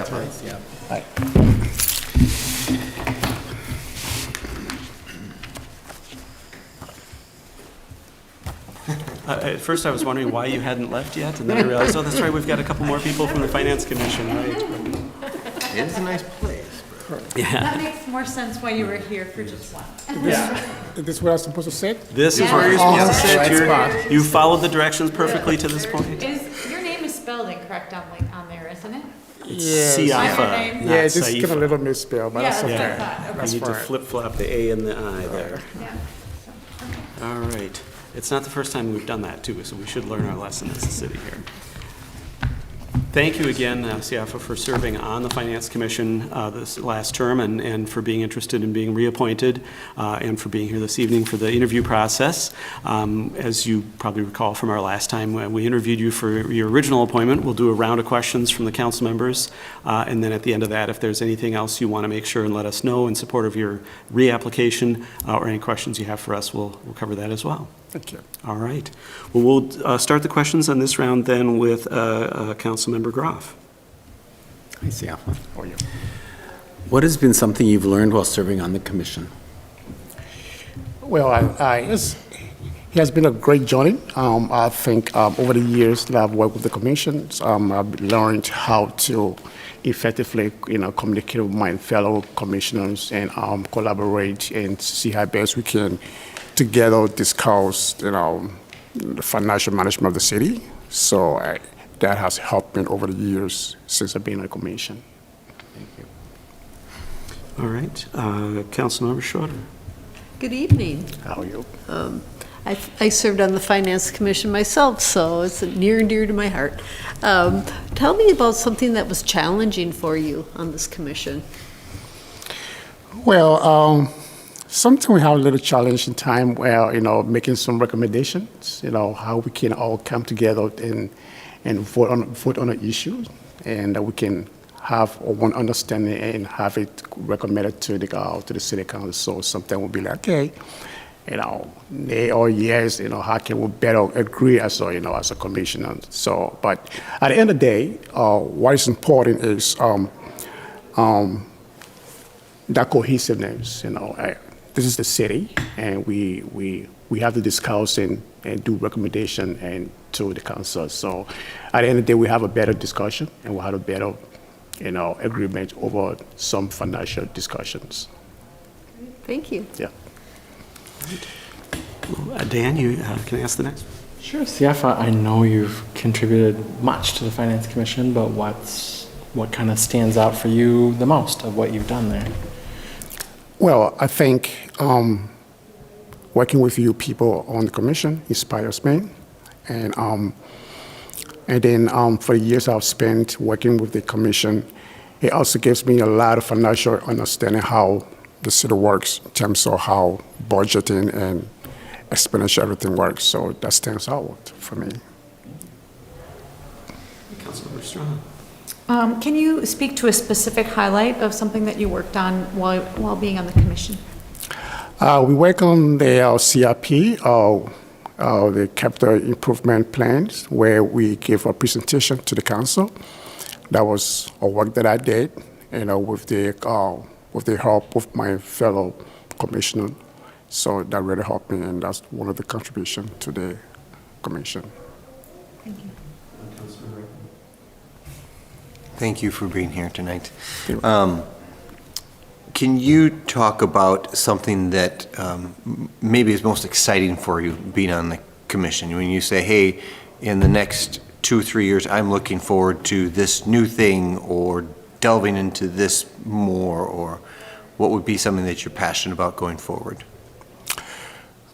Siapa. Yeah. Hi. At first, I was wondering why you hadn't left yet, and then I realized, oh, that's right, we've got a couple more people from the Finance Commission, right? It is a nice place. That makes more sense why you were here for just one. Is this where I'm supposed to sit? This is where you're supposed to sit. Right spot. You followed the directions perfectly to this point. Your name is spelled incorrect on there, isn't it? Yes. Siafa, name. not Yeah, it's just Saifa. kind of a little misspelled, but that's Yeah, okay. that's what I thought. You That's need to fine. flip-flop the A and the I there. Yeah. All right. It's not the first time we've done that, too, so we should learn our lesson as a city here. Thank you again, Siafa, for serving on the Finance Commission this last term and for being interested in being reappointed and for being here this evening for the interview process. As you probably recall from our last time when we interviewed you for your original appointment, we'll do a round of questions from the council members. And then at the end of that, if there's anything else you want to make sure and let us know in support of your reapplication or any questions you have for us, we'll cover that as well. Thank you. All right. Well, we'll start the questions on this round then with Councilmember Groff. Hi, Siapa. How are you? What has been something you've learned while serving on the commission? Well, it has been a great journey. I think over the years that I've worked with the commissions, I've learned how to effectively, communicate with my fellow commissioners and collaborate and see how best we can together discuss, the financial management of the city. So that has helped me over the years since I've been on the commission. Thank you. All right. Councilmember Schroeder. Good evening. How are you? I served on the Finance Commission myself, so it's near and dear to my heart. Tell me about something that was challenging for you on this commission. Well, sometimes we have a little challenge in time where, making some recommendations, how we can all come together and vote on an issue, and that we can have one understanding and have it recommended to the city council. So sometimes we'll be like, okay, nay or yes, how can we better agree as a commissioner? So, but at the end of the day, what is important is that cohesiveness. This is the city, and we have to discuss and do recommendation and to the council. So at the end of the day, we have a better discussion, and we have a better, agreement over some financial discussions. Thank you. Yeah. Dan, you can I ask the next? Sure, Siafa, I know you've contributed much to the Finance Commission, but what kind of stands out for you the most of what you've done there? Well, I think working with you people on the commission inspires me, and then for the years I've spent working with the commission, it also gives me a lot of financial understanding how the city works in terms of how budgeting and expenditure everything works. So that stands out for me. Councilmember Strong. Can you speak to a specific highlight of something that you worked on while being on the commission? We work on the CRP, the capital improvement plans, where we gave a presentation to the council. That was a work that I did, with the help of my fellow commissioner. So that really helped me, and that's one of the contributions to the commission. Thank you. Thank you for being here tonight. Can you talk about something that maybe is most exciting for you being on the commission? When you say, hey, in the next 2-3 years, I'm looking forward to this new thing or delving into this more, or what would be something that you're passionate about going forward?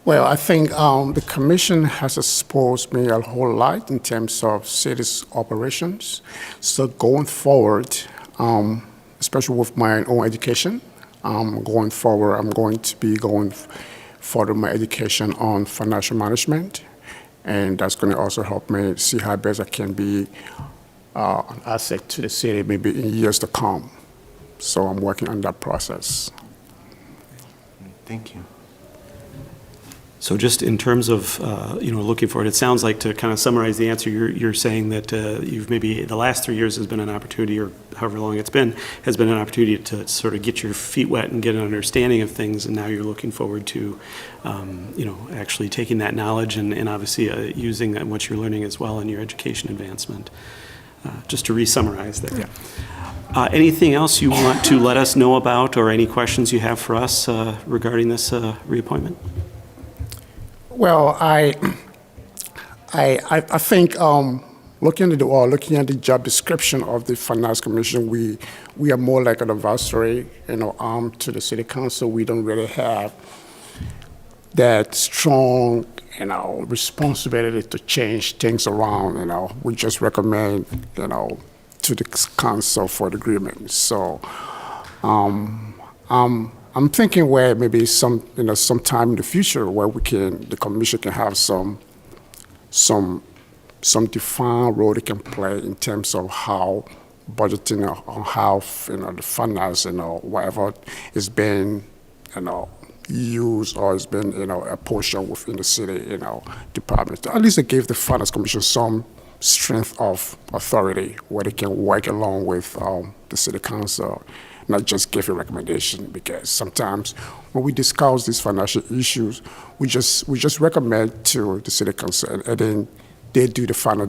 Well, I think the commission has exposed me a whole lot in terms of city's operations. So going forward, especially with my own education, going forward, I'm going to be going further my education on financial management, and that's going to also help me see how best I can be an asset to the city maybe in years to come. So I'm working on that process. Thank you. So just in terms of, looking forward, it sounds like, to kind of summarize the answer, you're saying that you've maybe, the last 3 years has been an opportunity, or however long it's been, has been an opportunity to sort of get your feet wet and get an understanding of things, and now you're looking forward to, actually taking that knowledge and obviously using that, what you're learning as well in your education advancement. Just to re-summarize there. Anything else you want to let us know about, or any questions you have for us regarding this reappointment? Well, I think looking at the job description of the Finance Commission, we are more like an advisory, arm to the City Council. We don't really have that strong, responsibility to change things around. We just recommend, to the council for the agreement. So, I'm thinking where maybe sometime in the future where the commission can have some defined role it can play in terms of how budgeting or how the finance, whatever is being used or has been a portion within the city department. At least it gave the finance commission some strength of authority where they can work along with the city council, not just give a recommendation, because sometimes when we discuss these financial issues, we just recommend to the city council, and then they do the final,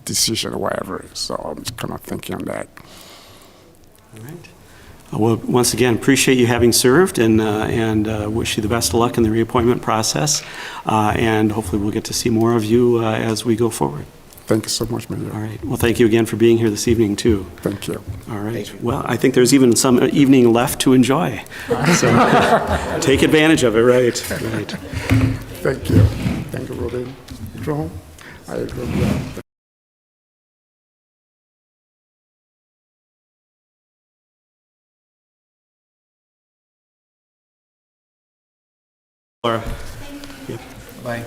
decision or whatever. So I'm just kind of thinking on that. All right. Well, once again, appreciate you having served, and wish you the best of luck in the reappointment process. And hopefully we'll get to see more of you as we go forward. Thank you so much, Mayor. All right. Well, thank you again for being here this evening, too. Thank you. All right. Well, I think there's even some evening left to enjoy. So take advantage of it, right? Thank you. Thank you, Robin. John, I agree with that. Laura. Yep. Bye.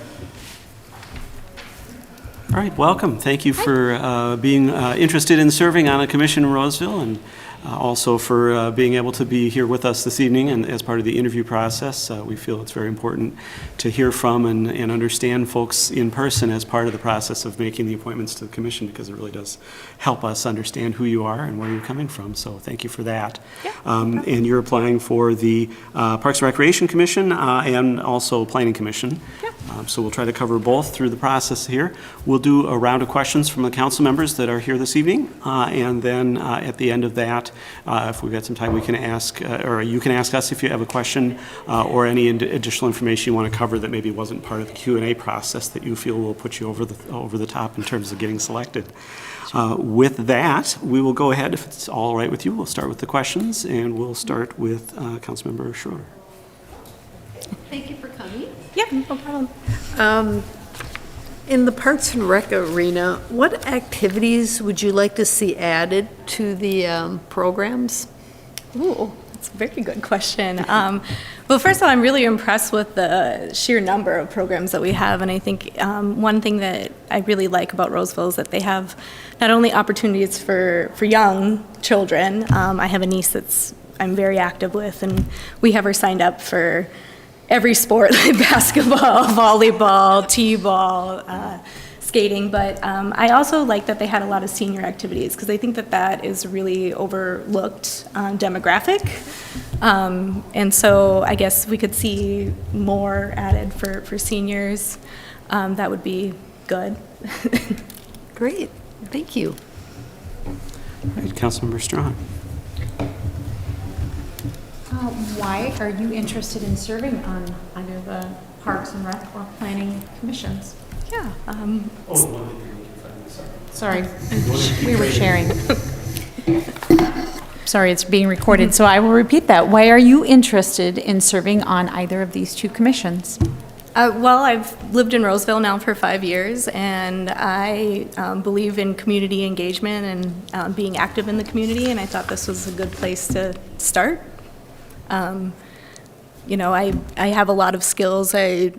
All right, welcome. Thank you for being interested in serving on a commission in Roseville, and also for being able to be here with us this evening and as part of the interview process. We feel it's very important to hear from and understand folks in person as part of the process of making the appointments to the commission, because it really does help us understand who you are and where you're coming from. So thank you for that. Yeah. And you're applying for the Parks and Recreation Commission and also Planning Commission. Yeah. So we'll try to cover both through the process here. We'll do a round of questions from the council members that are here this evening, and then at the end of that, if we've got some time, we can ask, or you can ask us if you have a question or any additional information you want to cover that maybe wasn't part of the Q&A process that you feel will put you over the top in terms of getting selected. With that, we will go ahead, if it's all right with you. We'll start with the questions, and we'll start with Councilmember Schroeder. Thank you for coming. Yeah, no problem. In the Parks and Rec arena, what activities would you like to see added to the programs? Ooh, that's a very good question. Well, first of all, I'm really impressed with the sheer number of programs that we have, and I think one thing that I really like about Roseville is that they have not only opportunities for young children. I have a niece I'm very active with, and we have her signed up for every sport, like basketball, volleyball, t-ball, skating, but I also like that they had a lot of senior activities, because I think that is really overlooked demographic. And so I guess we could see more added for seniors. That would be good. Great, thank you. All right, Councilmember Strawn. Why are you interested in serving on either the Parks and Rec or Planning Commissions? Yeah. Sorry, we were sharing. Sorry, it's being recorded, so I will repeat that. Why are you interested in serving on either of these two commissions? Well, I've lived in Roseville now for 5 years, and I believe in community engagement and being active in the community, and I thought this was a good place to start. You know, I have a lot of skills. I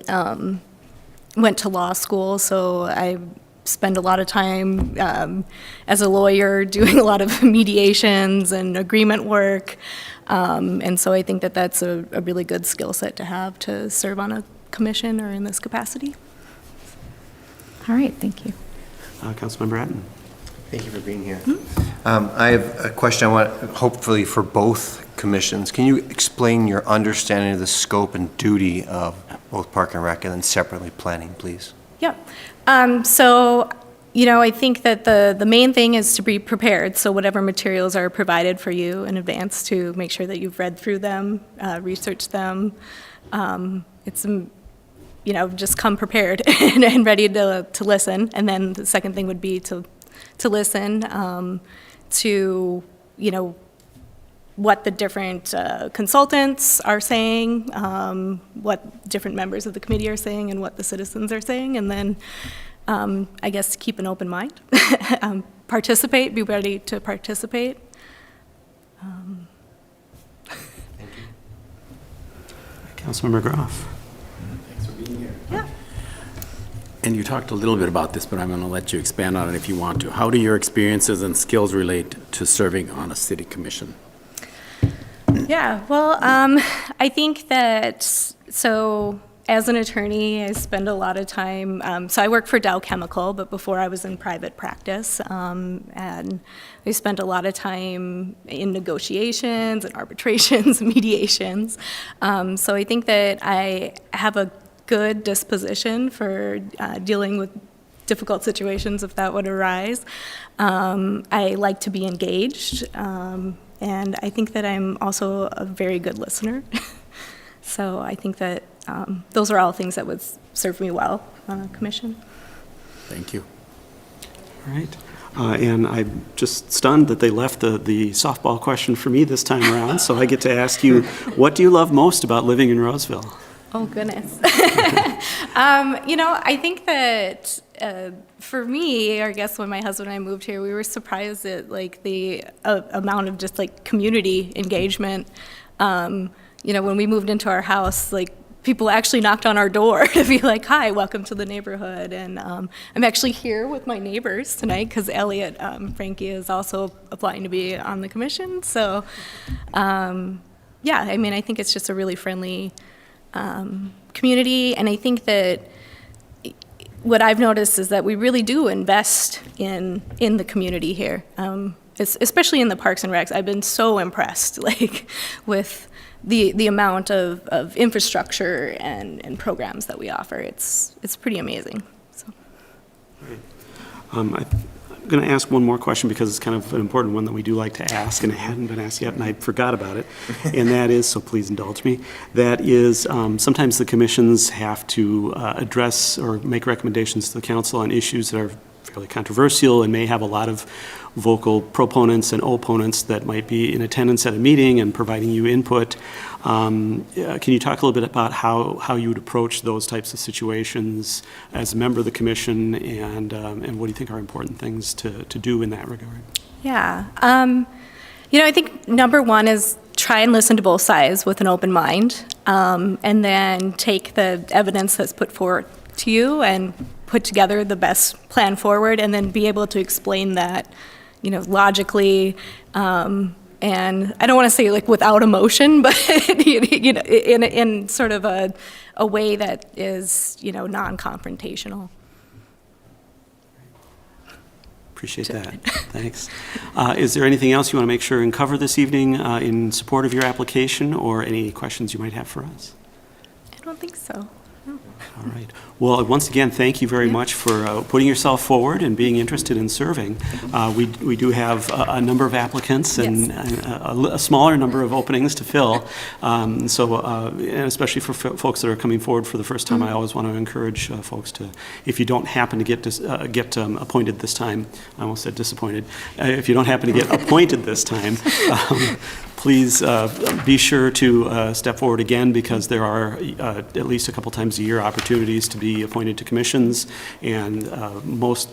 went to law school, so I spend a lot of time as a lawyer doing a lot of mediations and agreement work. And so I think that that's a really good skill set to have to serve on a commission or in this capacity. All right, thank you. Councilmember Atten. Thank you for being here. I have a question I want, hopefully for both commissions. Can you explain your understanding of the scope and duty of both Park and Rec and then separately planning, please? Yep. So, I think that the main thing is to be prepared. So whatever materials are provided for you in advance, to make sure that you've read through them, researched them. Just come prepared and ready to listen. And then the second thing would be to listen to, what the different consultants are saying, what different members of the committee are saying, and what the citizens are saying. And then, I guess, keep an open mind. Participate, be ready to participate. Councilmember Groff. Thanks for being here. Yeah. And you talked a little bit about this, but I'm going to let you expand on it if you want to. How do your experiences and skills relate to serving on a city commission? Yeah, well, I think that, so as an attorney, I spend a lot of time, so I work for Dow Chemical, but before I was in private practice, and I spent a lot of time in negotiations and arbitrations, mediations. So I think that I have a good disposition for dealing with difficult situations if that would arise. I like to be engaged. And I think that I'm also a very good listener. So I think that those are all things that would serve me well on a commission. Thank you. All right. And I'm just stunned that they left the softball question for me this time around. So I get to ask you, what do you love most about living in Roseville? Oh, goodness. I think that for me, I guess when my husband and I moved here, we were surprised at the amount of just community engagement. When we moved into our house, people actually knocked on our door to be like, "Hi, welcome to the neighborhood." And I'm actually here with my neighbors tonight because Elliot Frankie is also applying to be on the commission. So, I think it's just a really friendly community, and I think that what I've noticed is that we really do invest in the community here, especially in the Parks and Recs. I've been so impressed, with the amount of infrastructure and programs that we offer. It's pretty amazing. So. I'm going to ask one more question because it's kind of an important one that we do like to ask, and it hadn't been asked yet, and I forgot about it. And that is, so please indulge me, that is sometimes the commissions have to address or make recommendations to the council on issues that are fairly controversial and may have a lot of vocal proponents and opponents that might be in attendance at a meeting and providing you input. Can you talk a little bit about how you would approach those types of situations as a member of the commission, and what do you think are important things to do in that regard? Yeah. I think number one is try and listen to both sides with an open mind, and then take the evidence that's put forward to you and put together the best plan forward, and then be able to explain that, logically, and I don't want to say without emotion, but in sort of a way that is non-confrontational. Appreciate that. Thanks. Is there anything else you want to make sure and cover this evening in support of your application, or any questions you might have for us? I don't think so. No. All right. Well, once again, thank you very much for putting yourself forward and being interested in serving. We do have a number of applicants and Yes. a smaller number of openings to fill. And especially for folks that are coming forward for the first time, I always want to encourage folks to, if you don't happen to get appointed this time, I almost said disappointed, if you don't happen to get appointed this time, please be sure to step forward again, because there are at least a couple times a year opportunities to be appointed to commissions, and most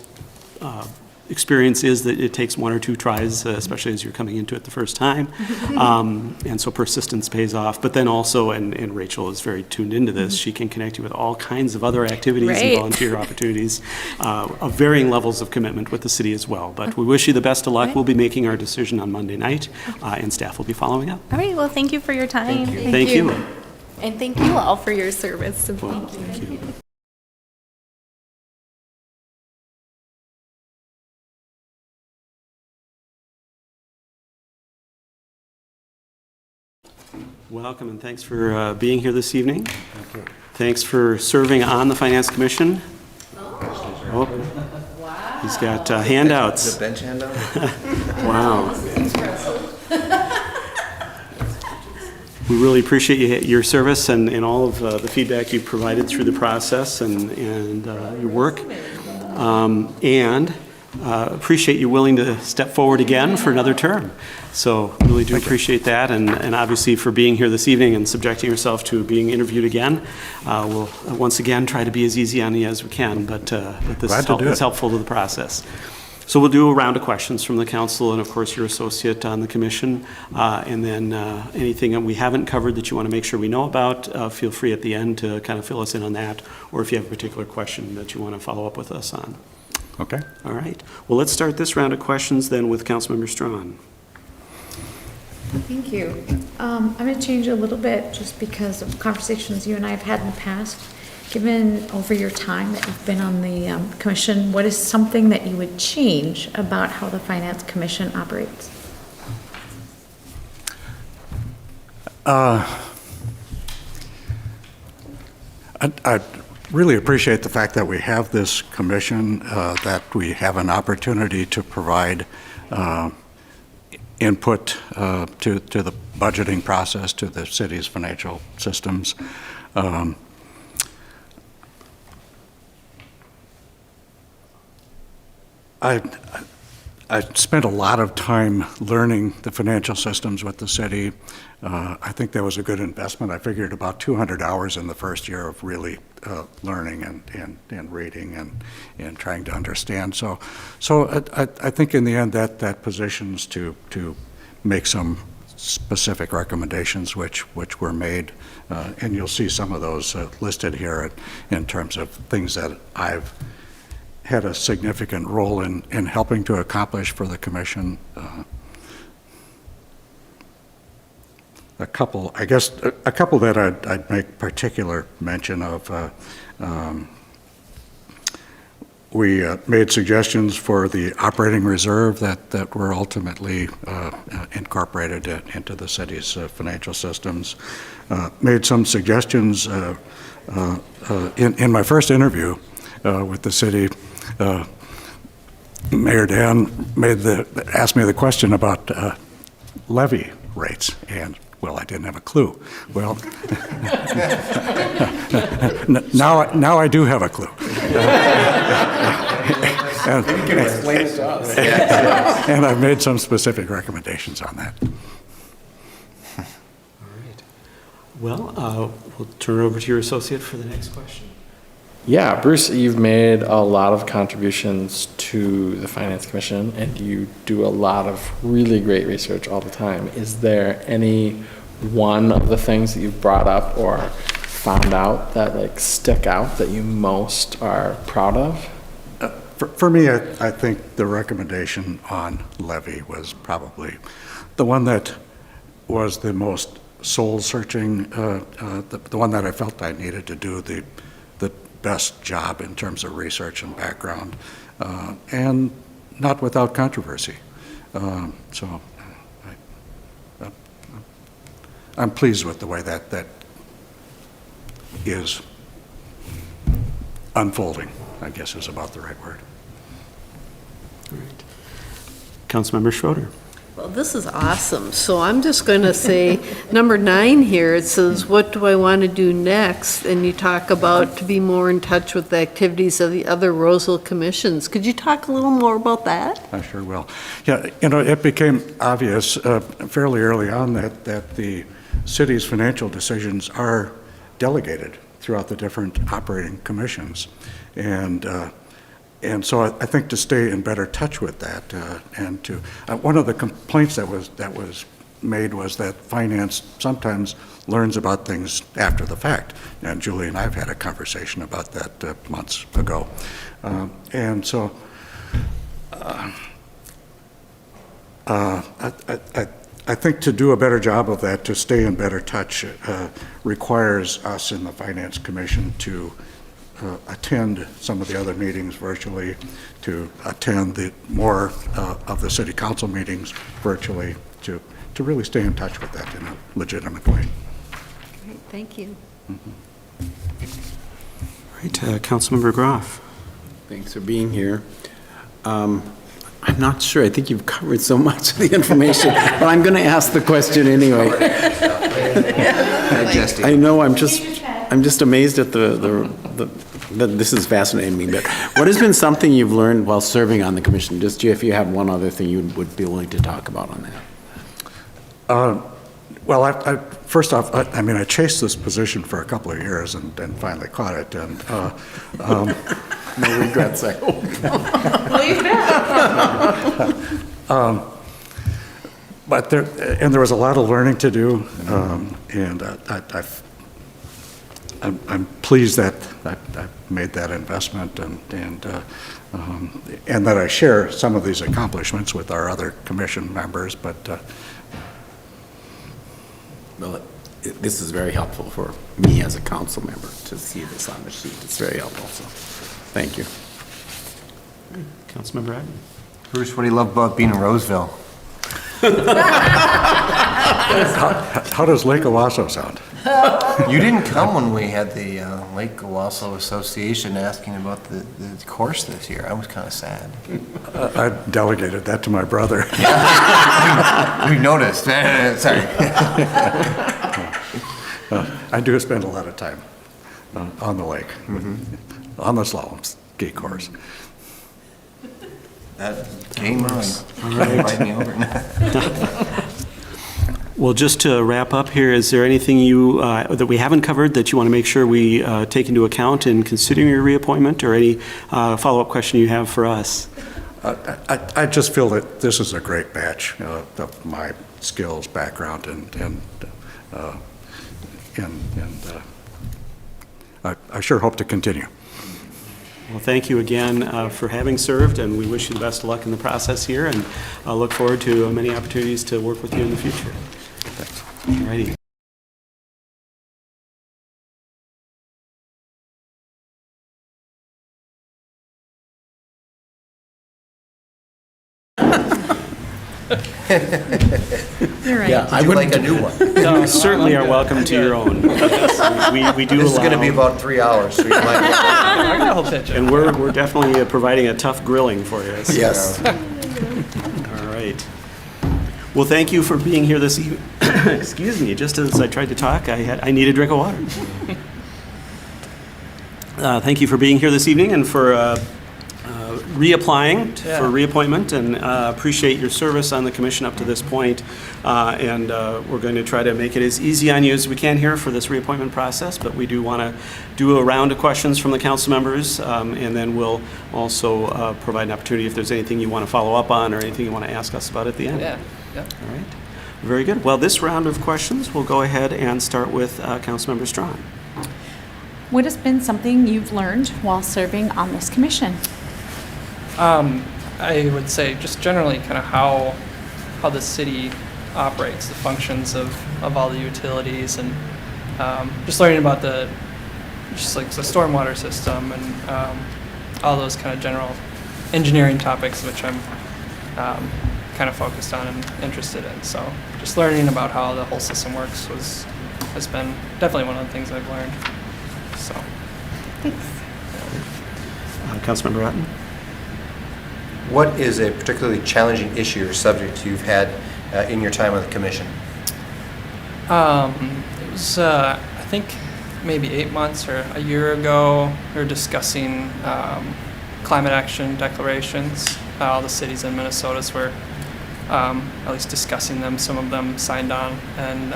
experience is that it takes 1 or 2 tries, especially as you're coming into it the first time. And so persistence pays off. But then also, and Rachel is very tuned into this, she can connect you with all kinds of other activities and Right. volunteer opportunities of varying levels of commitment with the city as well. But we wish you the best of luck. Right. We'll be making our decision on Monday night, and staff will be following up. All right, well, thank you for your time. Thank you. And thank you all for your service. Well, thank you. Welcome, and thanks for being here this evening. Thanks for serving on the Finance Commission. Oh, he's got handouts. The bench handout? Wow. We really appreciate your service and all of the feedback you've provided through the process and your work. And appreciate you willing to step forward again for another term. So really do appreciate that, and obviously for being here this evening and subjecting yourself to being interviewed again. We'll once again try to be as easy on you as we can, but this is helpful to the process. So we'll do a round of questions from the council and of course your associate on the commission, and then anything that we haven't covered that you want to make sure we know about, feel free at the end to kind of fill us in on that, or if you have a particular question that you want to follow up with us on. Okay. All right. Well, let's start this round of questions then with Councilmember Strawn. Thank you. I'm going to change a little bit just because of conversations you and I have had in the past. Given over your time that you've been on the commission, what is something that you would change about how the Finance Commission operates? I really appreciate the fact that we have this commission, that we have an opportunity to provide input to the budgeting process, to the city's financial systems. I spent a lot of time learning the financial systems with the city. I think that was a good investment. I figured about 200 hours in the first year of really learning and reading and trying to understand. So I think in the end that positions to make some specific recommendations which were made, and you'll see some of those listed here in terms of things that I've had a significant role in helping to accomplish for the commission. A couple that I'd make particular mention of. We made suggestions for the operating reserve that were ultimately incorporated into the city's financial systems. Made some suggestions in my first interview with the city. Mayor Dan asked me the question about levy rates, and well, I didn't have a clue. Well, now I do have a clue. And I've made some specific recommendations on that. All right. Well, we'll turn it over to your associate for the next question. Yeah, Bruce, you've made a lot of contributions to the Finance Commission, and you do a lot of really great research all the time. Is there any one of the things that you've brought up or found out that stick out that you most are proud of? For me, I think the recommendation on levy was probably the one that was the most soul-searching, the one that I felt I needed to do the best job in terms of research and background, and not without controversy. So I'm pleased with the way that is unfolding, I guess is about the right word. All right. Councilmember Schroeder. Well, this is awesome. So I'm just going to say, number 9 here, it says, what do I want to do next? And you talk about to be more in touch with the activities of the other Roseville commissions. Could you talk a little more about that? I sure will. Yeah, it became obvious fairly early on that the city's financial decisions are delegated throughout the different operating commissions. And And so I think to stay in better touch with that, and to, one of the complaints that was made was that finance sometimes learns about things after the fact. And Julie and I have had a conversation about that months ago. And so I think to do a better job of that, to stay in better touch, requires us in the Finance Commission to attend some of the other meetings virtually, to attend the more of the city council meetings virtually, to really stay in touch with that in a legitimate way. Great, thank you. All right, Councilmember Groff. Thanks for being here. I'm not sure. I think you've covered so much of the information, but I'm going to ask the question anyway. I know. I'm just amazed at this is fascinating me. But what has been something you've learned while serving on the commission? Just if you have one other thing you would be willing to talk about on that. Well, first off, I mean, I chased this position for a couple of years and finally caught it. And no regrets, I hope. But there was a lot of learning to do, and I'm pleased that I made that investment, and that I share some of these accomplishments with our other commission members. But well, this is very helpful for me as a council member to see this on the sheet. It's very helpful. So, thank you. Councilmember Adden. Bruce, what do you love about being in Roseville? how does Lake Owasso sound? You didn't come when we had the Lake Owasso Association asking about the course this year. I was kind of sad. I delegated that to my brother. We noticed. Sorry. I do spend a lot of time on the lake, on the slalom ski course. That game on. All right. Well, just to wrap up here, is there anything that we haven't covered that you want to make sure we take into account in considering your reappointment, or any follow-up question you have for us? I just feel that this is a great match of my skills, background, and I sure hope to continue. Well, thank you again for having served, and we wish you the best of luck in the process here, and I look forward to many opportunities to work with you in the future. Thanks. All righty. You're right. Yeah, Would you like a new one? You certainly are welcome to your own. We do This is going to be allow, about 3 hours, so you might. and we're definitely providing a tough grilling for you. So. Yes. All right. Well, thank you for being here this evening. Excuse me, just as I tried to talk, I need a drink of water. Thank you for being here this evening and for reapplying for reappointment, and appreciate your service on the commission up to this point. And we're going to try to make it as easy on you as we can here for this reappointment process, but we do want to do a round of questions from the council members, and then we'll also provide an opportunity if there's anything you want to follow up on or anything you want to ask us about at the end. Yeah. All right. Very good. Well, this round of questions, we'll go ahead and start with Councilmember Strawn. What has been something you've learned while serving on this commission? I would say just generally kind of how the city operates, the functions of all the utilities, and just learning about the stormwater system and all those kind of general engineering topics, which I'm kind of focused on and interested in. So just learning about how the whole system works has been definitely one of the things I've learned. So. Thanks. Councilmember Otten? What is a particularly challenging issue or subject you've had in your time on the commission? It was, I think, maybe 8 months or a year ago. We were discussing climate action declarations. All the cities in Minnesota were at least discussing them. Some of them signed on, and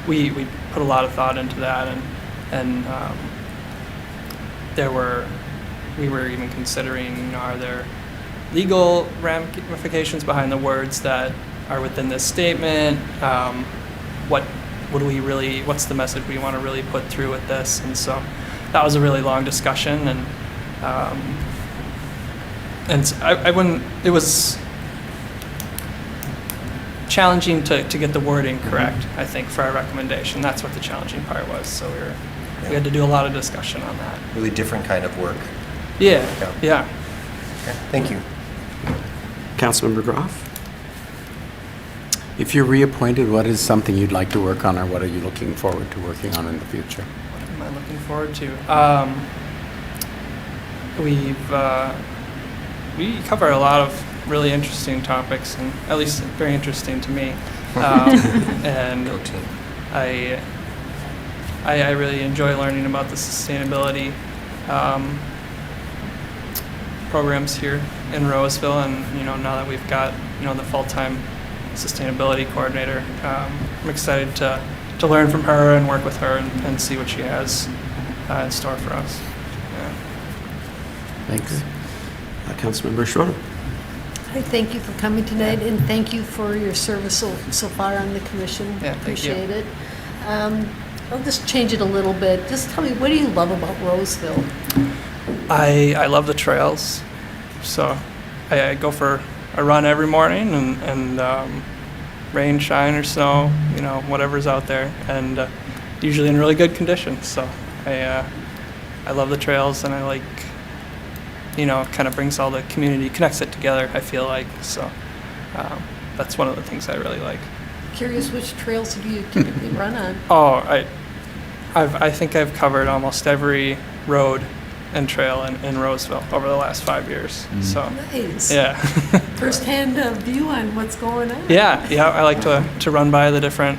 we put a lot of thought into that. And there were we were even considering, you know, are there legal ramifications behind the words that are within this statement? What do we really, what's the message we want to really put through with this? And so that was a really long discussion, and I wouldn't, it was challenging to get the wording correct, I think, for our recommendation. That's what the challenging part was. So we had to do a lot of discussion on that. Really different kind of work. Yeah, yeah. Okay, thank you. Councilmember Groff? If you're reappointed, what is something you'd like to work on, or what are you looking forward to working on in the future? What am I looking forward to? We cover a lot of really interesting topics, and at least very interesting to me. And Go team. I really enjoy learning about the sustainability programs here in Roseville, and you know, now that we've got, you know, the full-time sustainability coordinator, I'm excited to learn from her and work with her and see what she has in store for us. Yeah. Thanks. Councilmember Schroeder? I thank you for coming tonight, and thank you for your service so far on the commission. Yeah, thank you. Appreciate it. I'll just change it a little bit. Just tell me, what do you love about Roseville? I love the trails, so I go for a run every morning, and rain, shine, or snow, you know, whatever's out there, and usually in really good condition. So I love the trails, and I like, you know, kind of brings all the community, connects it together, I feel like. So that's one of the things I really like. Curious, which trails do you typically run on? Oh, I think I've covered almost every road and trail in Roseville over the last 5 years. So Nice. yeah. First-hand view on what's going on. Yeah, I like to run by the different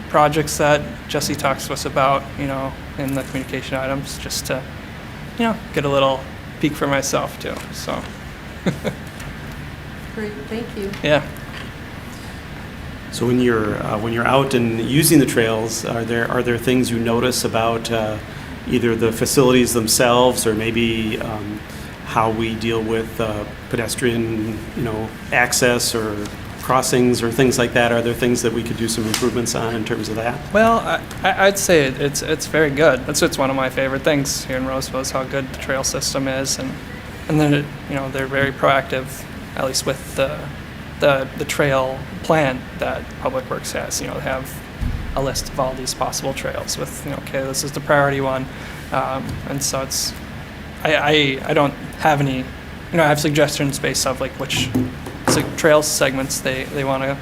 projects that Jesse talks to us about, you know, in the communication items, just to, you know, get a little peek for myself too. So Great, thank you. yeah. So when you're out and using the trails, are there things you notice about either the facilities themselves, or maybe how we deal with pedestrian, you know, access or crossings or things like that? Are there things that we could do some improvements on in terms of that? Well, I'd say it's very good. That's one of my favorite things here in Roseville, is how good the trail system is, and then you know, they're very proactive, at least with the trail plan that Public Works has. You know, they have a list of all these possible trails with, you know, okay, this is the priority one, and so it's I don't have any, you know, I have suggestions based off like which trail segments they want to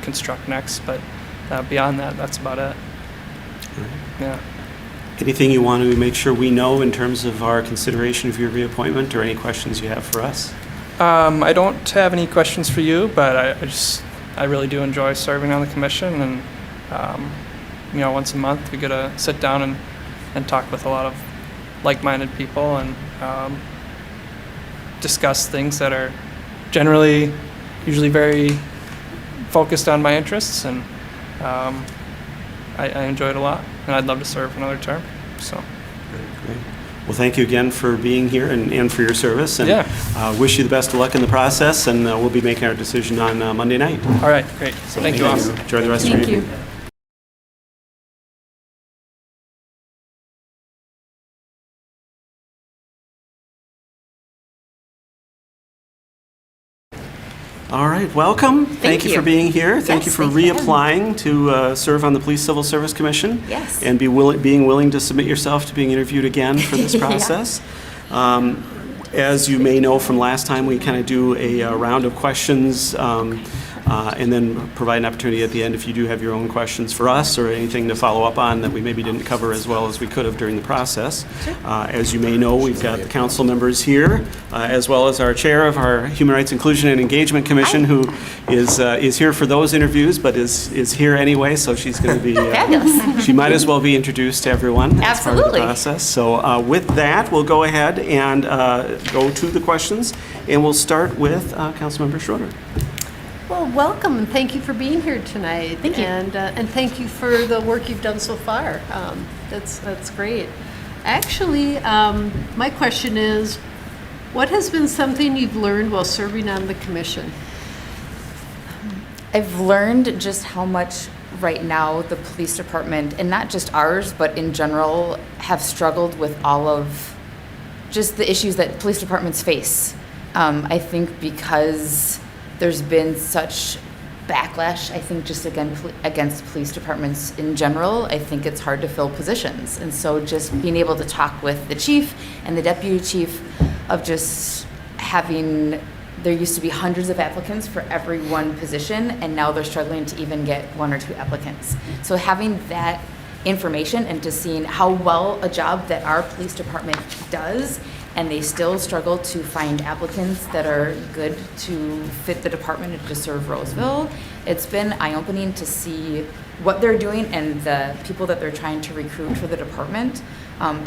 construct next, but beyond that, that's about it. Yeah. Anything you want to make sure we know in terms of our consideration of your reappointment, or any questions you have for us? I don't have any questions for you, but I really do enjoy serving on the commission, and you know, once a month we get to sit down and talk with a lot of like-minded people and discuss things that are usually very focused on my interests, and I enjoy it a lot, and I'd love to serve another term. So. Great. Well, thank you again for being here and for your service, and Yeah. wish you the best of luck in the process, and we'll be making our decision on Monday night. All right, great. So Thank you all. Enjoy the rest of your Thank you. evening. All right, welcome. Thank you for being here. Thank you for reapplying to serve on the Police Civil Service Commission. Yes. And being willing to submit yourself to being interviewed again for this process. As you may know from last time, we kind of do a round of questions and then provide an opportunity at the end if you do have your own questions for us or anything to follow up on that we maybe didn't cover as well as we could have during the process. As you may know, we've got the council members here, as well as our chair of our Human Rights Inclusion and Engagement Commission, who is here for those interviews, but is here anyway, so she's going to be, she might as well be introduced to everyone as part of the process. So with that, we'll go ahead and go to the questions, and we'll start with Councilmember Schroeder. Well, welcome, and thank you for being here tonight. Thank you. And thank you for the work you've done so far. That's great. Actually, my question is, what has been something you've learned while serving on the commission? I've learned just how much right now the police department, and not just ours, but in general, have struggled with all of just the issues that police departments face. I think because there's been such backlash, I think just against police departments in general, I think it's hard to fill positions. And so just being able to talk with the chief and the deputy chief of just having, there used to be hundreds of applicants for every one position, and now they're struggling to even get 1 or 2 applicants. So having that information and just seeing how well a job that our police department does, and they still struggle to find applicants that are good to fit the department and to serve Roseville, it's been eye-opening to see what they're doing and the people that they're trying to recruit for the department.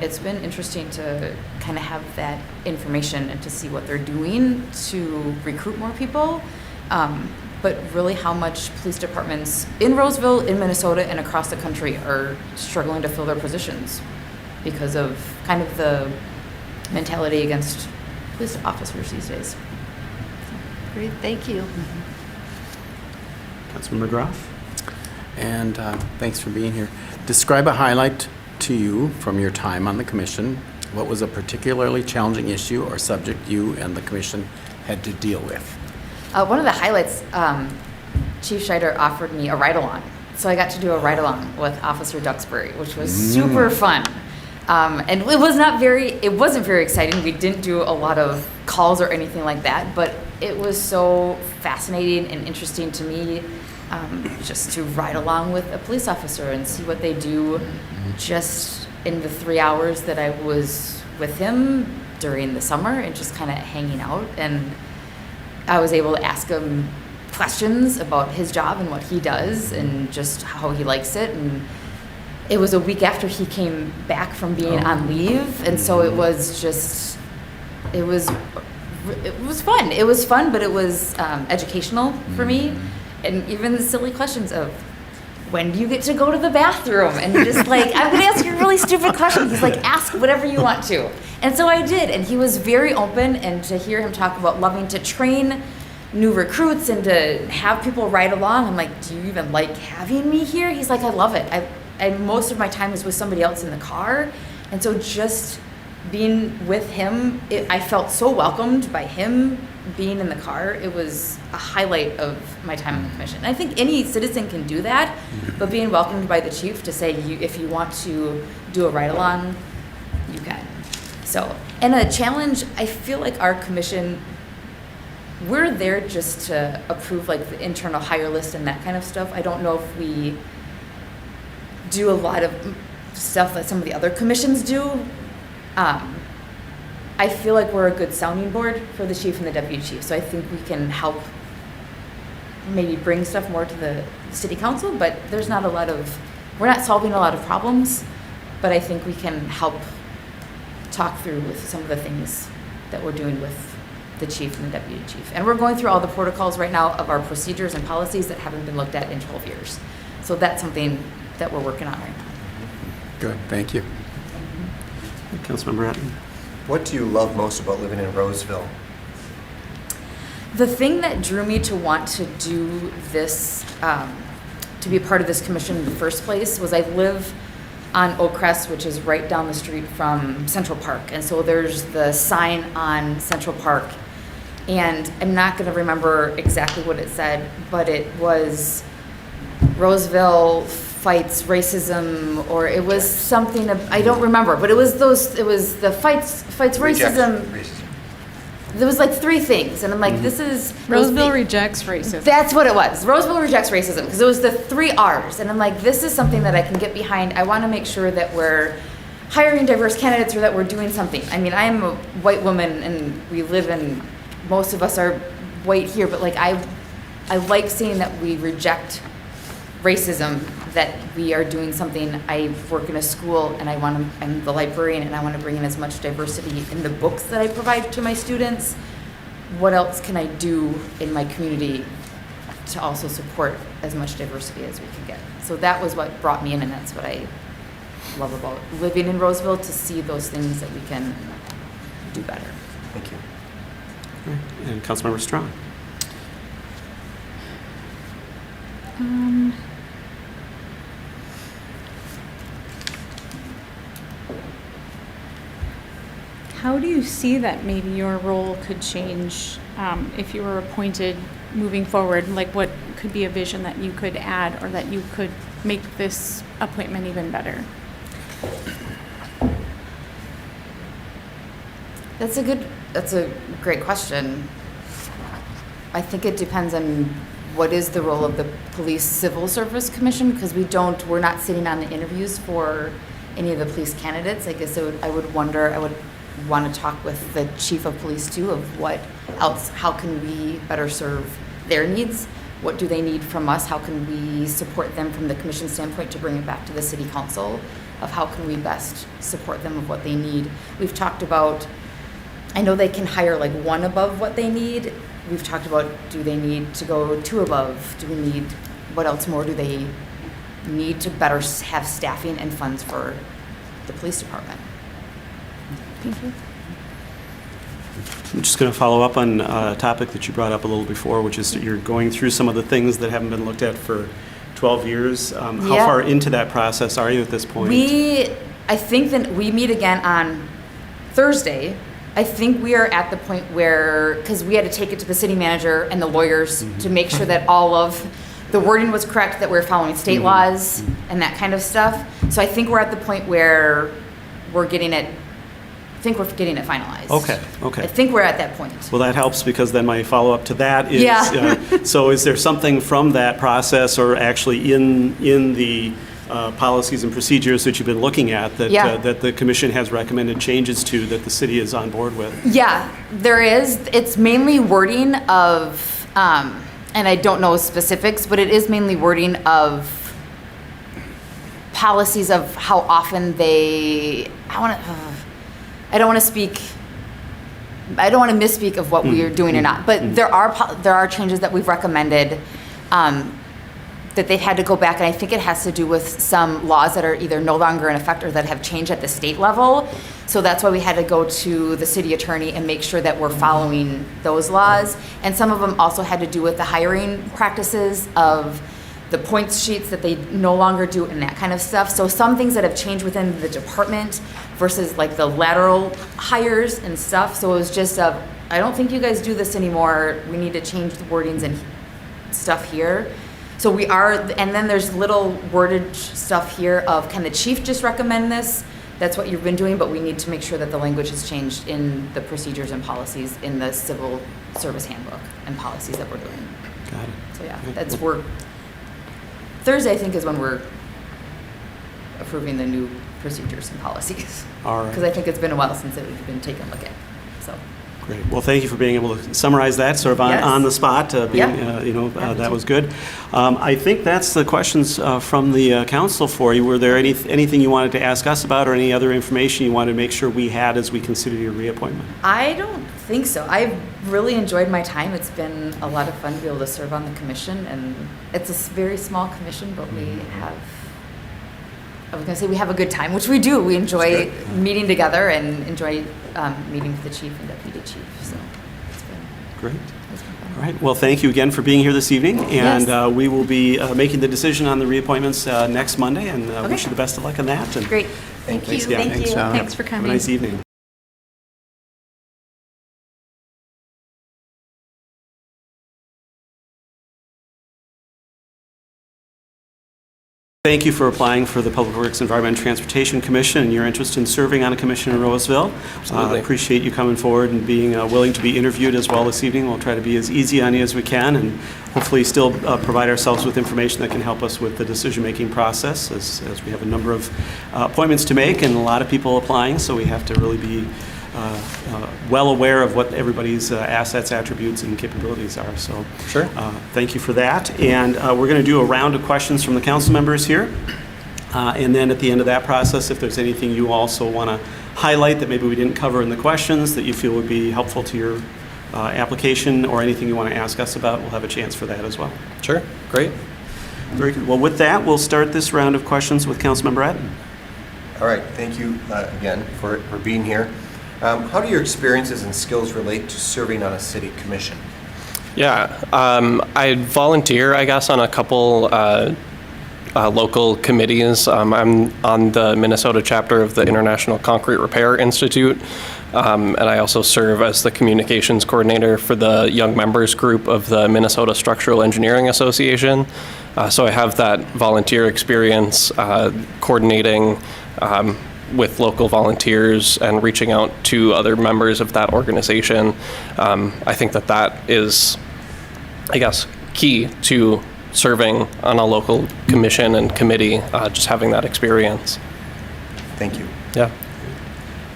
It's been interesting to kind of have that information and to see what they're doing to recruit more people. But really how much police departments in Roseville, in Minnesota, and across the country are struggling to fill their positions because of kind of the mentality against police officers these days. Great, thank you. Councilman McGrath? And thanks for being here. Describe a highlight to you from your time on the commission. What was a particularly challenging issue or subject you and the commission had to deal with? One of the highlights, Chief Scheider offered me a ride-along. So I got to do a ride-along with Officer Duxbury, which was super fun. And it wasn't very exciting. We didn't do a lot of calls or anything like that, but it was so fascinating and interesting to me just to ride along with a police officer and see what they do just in the 3 hours that I was with him during the summer and just kind of hanging out. And I was able to ask him questions about his job and what he does and just how he likes it. And it was a week after he came back from being on leave, and so it was fun. It was fun, but it was educational for me, and even the silly questions of, when do you get to go to the bathroom? And just like, I'm gonna ask you a really stupid question. He's like, ask whatever you want to. And so I did, and he was very open, and to hear him talk about loving to train new recruits and to have people ride along, I'm like, do you even like having me here? He's like, I love it. And most of my time is with somebody else in the car. And so just being with him, I felt so welcomed by him being in the car. It was a highlight of my time on the commission. And I think any citizen can do that, but being welcomed by the chief to say, if you want to do a ride-along, you can. So, and a challenge, I feel like our commission, we're there just to approve like the internal hire list and that kind of stuff. I don't know if we do a lot of stuff that some of the other commissions do. I feel like we're a good sounding board for the chief and the deputy chief, so I think we can help maybe bring stuff more to the city council, but there's not a lot of, we're not solving a lot of problems, but I think we can help talk through with some of the things that we're doing with the chief and the deputy chief. And we're going through all the protocols right now of our procedures and policies that haven't been looked at in 12 years. So that's something that we're working on right now. Good, thank you. Councilmember Hatton? What do you love most about living in Roseville? The thing that drew me to want to do this, to be a part of this commission in the first place, was I live on Oakcrest, which is right down the street from Central Park. And so there's the sign on Central Park. And I'm not going to remember exactly what it said, but it was Roseville fights racism, or it was something I don't remember, but it was the fights racism. There was like 3 things, and I'm like, this is Roseville rejects racism. That's what it was. Roseville rejects racism, because it was the 3 R's, and I'm like, this is something that I can get behind. I want to make sure that we're hiring diverse candidates or that we're doing something. I mean, I'm a white woman, and we live in, most of us are white here, but like I like seeing that we reject racism, that we are doing something. I work in a school, and I'm the librarian, and I want to bring in as much diversity in the books that I provide to my students. What else can I do in my community to also support as much diversity as we can get? So that was what brought me in, and that's what I love about living in Roseville, to see those things that we can do better. Thank you. And Councilmember Strong. How do you see that maybe your role could change if you were appointed moving forward? Like, what could be a vision that you could add or that you could make this appointment even better? That's a great question. I think it depends on what is the role of the Police Civil Service Commission, because we're not sitting on the interviews for any of the police candidates. I guess I would want to talk with the chief of police too, of what else, how can we better serve their needs? What do they need from us? How can we support them from the commission standpoint to bring it back to the city council, of how can we best support them of what they need? We've talked about, I know they can hire like one above what they need. We've talked about, do they need to go two above? Do we need, what else more do they need to better have staffing and funds for the police department? Thank you. I'm just going to follow up on a topic that you brought up a little before, which is that you're going through some of the things that haven't been looked at for 12 years. How Yeah. far into that process are you at this point? I think that we meet again on Thursday. I think we are at the point where, because we had to take it to the city manager and the lawyers to make sure that all of the wording was correct, that we're following state laws and that kind of stuff. So I think we're at the point where we're getting it finalized. Okay. I think we're at that point. Well, that helps, because then my follow-up to that is, Yeah. So is there something from that process, or actually in the policies and procedures that you've been looking at, that Yeah. that the commission has recommended changes to, that the city is on board with? Yeah, there is. It's mainly wording of, and I don't know specifics, but it is mainly wording of policies of how often I don't want to misspeak of what we are doing or not, but there are changes that we've recommended that they've had to go back, and I think it has to do with some laws that are either no longer in effect or that have changed at the state level. So that's why we had to go to the city attorney and make sure that we're following those laws. And some of them also had to do with the hiring practices of the points sheets that they no longer do and that kind of stuff. So some things that have changed within the department versus like the lateral hires and stuff. So it was just I don't think you guys do this anymore. We need to change the wordings and stuff here. So we are, and then there's little wordage stuff here of, can the chief just recommend this? That's what you've been doing, but we need to make sure that the language has changed in the procedures and policies in the civil service handbook and policies that we're doing. Got it. So yeah, Thursday, I think, is when we're approving the new procedures and policies. All right. Because I think it's been a while since it's been taken a look at, so. Great. Well, thank you for being able to summarize that sort of Yes. on the spot. Yep. That was good. I think that's the questions from the council for you. Were there anything you wanted to ask us about, or any other information you wanted to make sure we had as we consider your reappointment? I don't think so. I've really enjoyed my time. It's been a lot of fun to be able to serve on the commission, and it's a very small commission, but we have, I was going to say we have a good time, which we do. We enjoy meeting together and enjoy meeting with the chief and deputy chief. So it's been Great. it's been fun. All right. Well, thank you again for being here this evening, and Yes. we will be making the decision on the reappointments next Monday, and Okay. wish you the best of luck on that. And Great. Thank Thanks you. again. Thank you. Thanks for Have coming. a nice evening. Thank you for applying for the Public Works Environment and Transportation Commission and your interest in serving on a commission in Roseville. Absolutely. Appreciate you coming forward and being willing to be interviewed as well this evening. We'll try to be as easy on you as we can, and hopefully still provide ourselves with information that can help us with the decision-making process, as we have a number of appointments to make and a lot of people applying, so we have to really be well aware of what everybody's assets, attributes, and capabilities are. So, Sure. thank you for that. And we're going to do a round of questions from the council members here. And then at the end of that process, if there's anything you also want to highlight that maybe we didn't cover in the questions that you feel would be helpful to your application, or anything you want to ask us about, we'll have a chance for that as well. Sure. Great. Very good. Well, with that, we'll start this round of questions with Councilmember Adden. All right, thank you again for being here. How do your experiences and skills relate to serving on a city commission? Yeah, I volunteer, I guess, on a couple local committees. I'm on the Minnesota chapter of the International Concrete Repair Institute, and I also serve as the communications coordinator for the young members group of the Minnesota Structural Engineering Association. So I have that volunteer experience coordinating with local volunteers and reaching out to other members of that organization. I think that is, I guess, key to serving on a local commission and committee, just having that experience. Thank you. Yeah.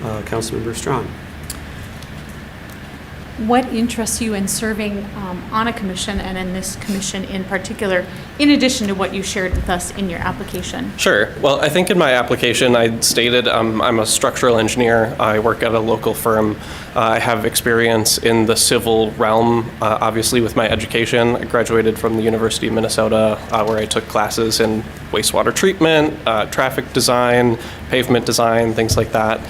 Councilmember Strawn. What interests you in serving on a commission and in this commission in particular, in addition to what you shared with us in your application? Sure. Well, I think in my application I stated I'm a structural engineer. I work at a local firm. I have experience in the civil realm, obviously with my education. I graduated from the University of Minnesota, where I took classes in wastewater treatment, traffic design, pavement design, things like that.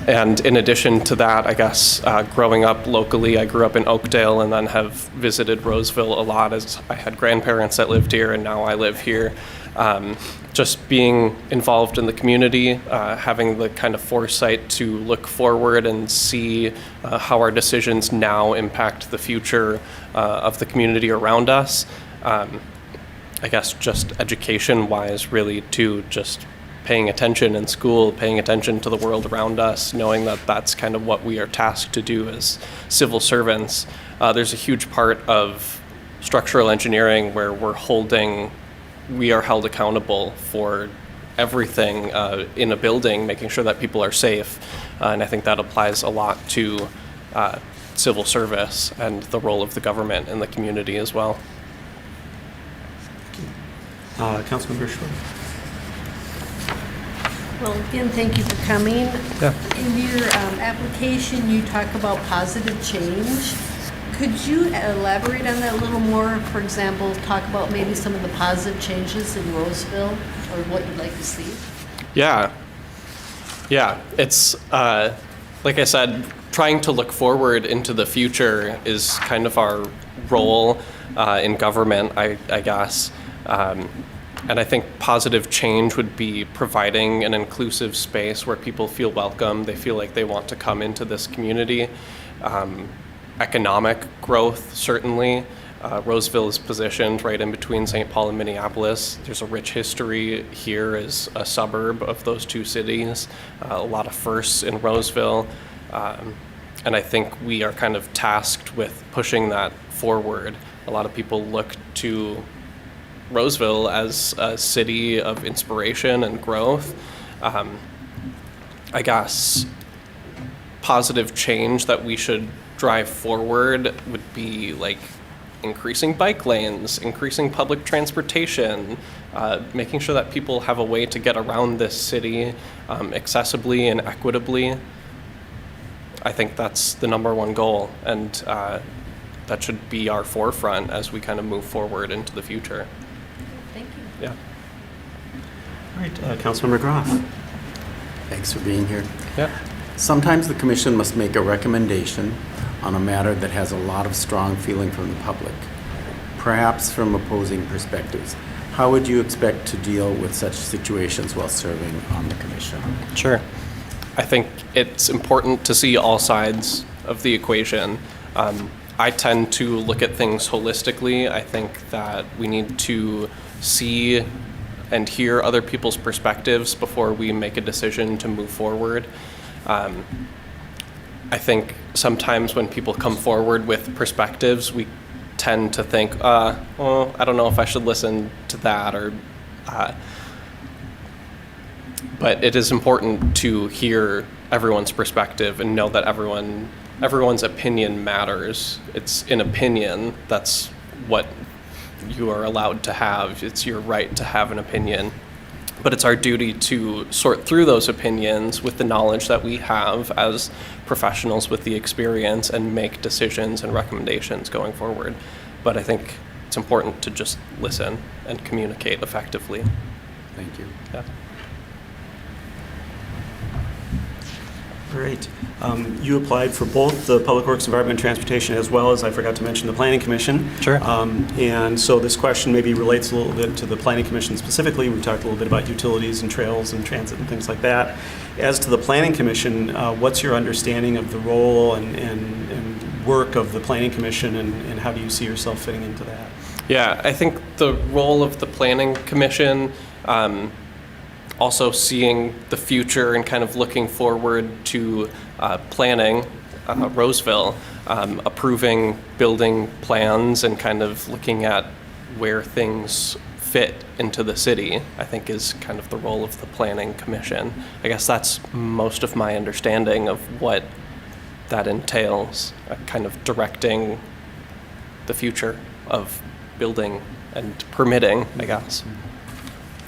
And in addition to that, I guess, growing up locally, I grew up in Oakdale and then have visited Roseville a lot as I had grandparents that lived here and now I live here. Just being involved in the community, having the kind of foresight to look forward and see how our decisions now impact the future of the community around us. I guess just education-wise, really, too, just paying attention in school, paying attention to the world around us, knowing that that's kind of what we are tasked to do as civil servants. There's a huge part of structural engineering where we are held accountable for everything in a building, making sure that people are safe. And I think that applies a lot to civil service and the role of the government in the community as well. Councilmember Short. Well, again, thank you for coming. Yeah. In your application, you talk about positive change. Could you elaborate on that a little more? For example, talk about maybe some of the positive changes in Roseville or what you'd like to see? Yeah. It's, like I said, trying to look forward into the future is kind of our role in government, I guess. And I think positive change would be providing an inclusive space where people feel welcome, they feel like they want to come into this community. Economic growth, certainly. Roseville is positioned right in between St. Paul and Minneapolis. There's a rich history here as a suburb of those two cities, a lot of firsts in Roseville. And I think we are kind of tasked with pushing that forward. A lot of people look to Roseville as a city of inspiration and growth. I guess positive change that we should drive forward would be like increasing bike lanes, increasing public transportation, making sure that people have a way to get around this city accessibly and equitably. I think that's the number one goal, and that should be our forefront as we kind of move forward into the future. Thank you. Yeah. All right, Councilmember Groff. Thanks for being here. Yeah. Sometimes the commission must make a recommendation on a matter that has a lot of strong feeling from the public, perhaps from opposing perspectives. How would you expect to deal with such situations while serving on the commission? Sure. I think it's important to see all sides of the equation. I tend to look at things holistically. I think that we need to see and hear other people's perspectives before we make a decision to move forward. I think sometimes when people come forward with perspectives, we tend to think, well, I don't know if I should listen to that, or but it is important to hear everyone's perspective and know that everyone's opinion matters. It's an opinion. That's what you are allowed to have. It's your right to have an opinion. But it's our duty to sort through those opinions with the knowledge that we have as professionals with the experience and make decisions and recommendations going forward. But I think it's important to just listen and communicate effectively. Thank you. Yeah. Great. You applied for both the Public Works, Environment, and Transportation, as well as, I forgot to mention, the Planning Commission. Sure. And so this question maybe relates a little bit to the Planning Commission specifically. We talked a little bit about utilities and trails and transit and things like that. As to the Planning Commission, what's your understanding of the role and work of the Planning Commission, and how do you see yourself fitting into that? Yeah, I think the role of the Planning Commission, also seeing the future and kind of looking forward to planning Roseville, approving building plans and kind of looking at where things fit into the city, I think is kind of the role of the Planning Commission. I guess that's most of my understanding of what that entails, kind of directing the future of building and permitting, I guess.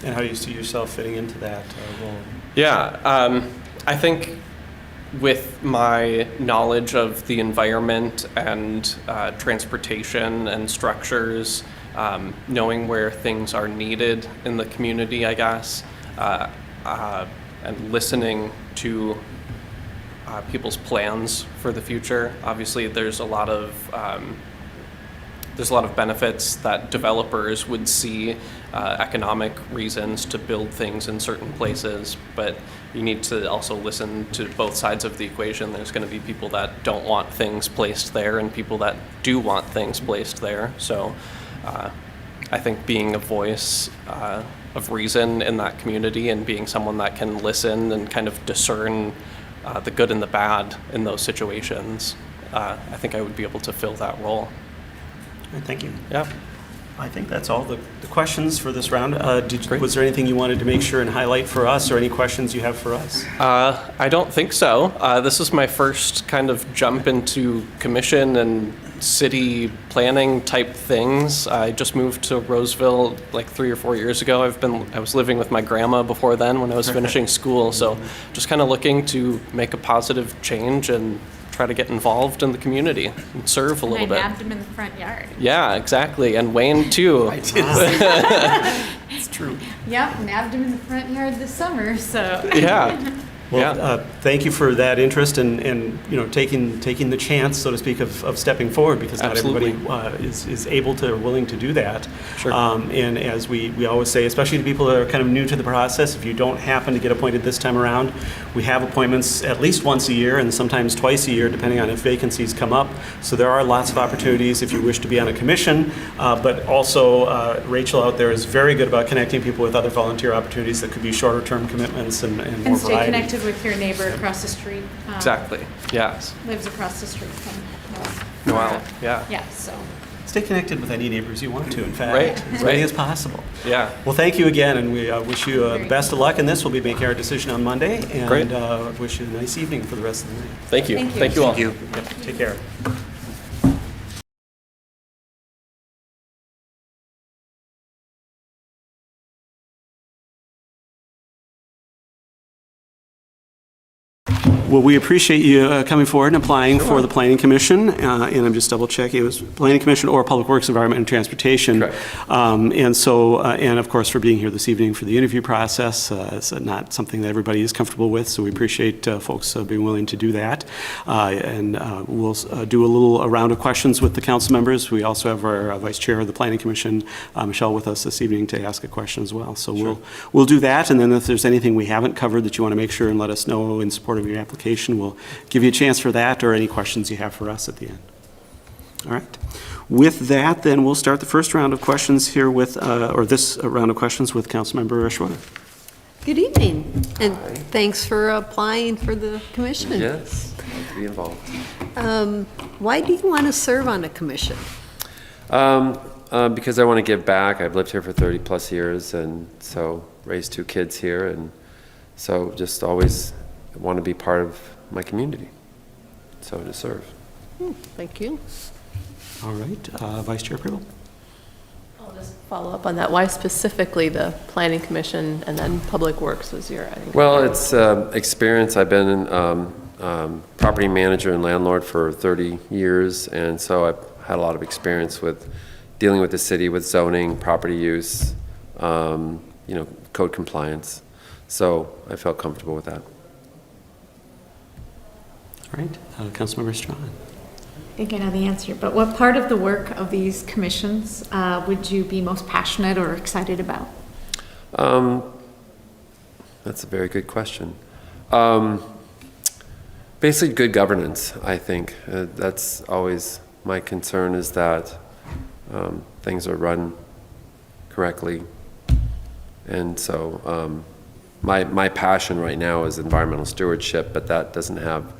And how do you see yourself fitting into that role? Yeah, I think with my knowledge of the environment and transportation and structures, knowing where things are needed in the community, I guess, and listening to people's plans for the future. Obviously, there's a lot of benefits that developers would see, economic reasons to build things in certain places, but you need to also listen to both sides of the equation. There's going to be people that don't want things placed there and people that do want things placed there. So I think being a voice of reason in that community and being someone that can listen and kind of discern the good and the bad in those situations, I think I would be able to fill that role. Thank you. Yeah. I think that's all the questions for this round. Was there anything you wanted to make sure and highlight for us, or any questions you have for us? I don't think so. This is my first kind of jump into commission and city planning type things. I just moved to Roseville like 3 or 4 years ago. I was living with my grandma before then when I was finishing school, so just kind of looking to make a positive change and try to get involved in the community and serve a little bit. I nabbed him in the front yard. Yeah, exactly. And Wayne too. It's true. Yep, nabbed him in the front yard this summer, so. Yeah. Well, thank you for that interest and taking the chance, so to speak, of stepping forward, because not Absolutely. everybody is able to or willing to do that. Sure. And as we always say, especially to people that are kind of new to the process, if you don't happen to get appointed this time around, we have appointments at least once a year and sometimes twice a year, depending on if vacancies come up. So there are lots of opportunities if you wish to be on a commission, but also Rachel out there is very good about connecting people with other volunteer opportunities that could be shorter term commitments and more And stay variety. connected with your neighbor across the street. Exactly. Yes. Lives across the street from Noel. Yeah. Yeah, so. Stay connected with any neighbors you want to, in fact, Right, as right. many as possible. Yeah. Well, thank you again, and we wish you the best of luck in this. We'll be making our decision on Monday, and Great. wish you a nice evening for the rest of the night. Thank you. Thank you. Thank you all. Thank you. Yep, take care. Well, we appreciate you coming forward and applying for the Planning Commission, and I'm just double checking, it was Planning Commission or Public Works, Environment, and Transportation. Correct. And of course, for being here this evening for the interview process. It's not something that everybody is comfortable with, so we appreciate folks being willing to do that. We'll do a little round of questions with the council members. We also have our Vice Chair of the Planning Commission, Michelle, with us this evening to ask a question as well. So we'll do that, and then if there's anything we haven't covered that you want to make sure and let us know in support of your application, we'll give you a chance for that or any questions you have for us at the end. All right. With that, then we'll start the first round of questions here with, this round of questions with Councilmember Schroeder. Good evening, and thanks for applying for the commission. Yes, I'd like to be involved. Why do you want to serve on a commission? Because I want to give back. I've lived here for 30 plus years, and so raised 2 kids here, and so just always want to be part of my community, so to serve. Thank you. All right. Vice Chair Pribble. I'll just follow up on that. Why specifically the Planning Commission and then Public Works was your, I think? Well, it's experience. I've been property manager and landlord for 30 years, and so I've had a lot of experience with dealing with the city, with zoning, property use, code compliance. So I felt comfortable with that. All right, Councilmember Strawn. I think I know the answer, but what part of the work of these commissions would you be most passionate or excited about? That's a very good question. Basically, good governance, I think. That's always my concern, is that things are run correctly. And so my passion right now is environmental stewardship, but that doesn't have,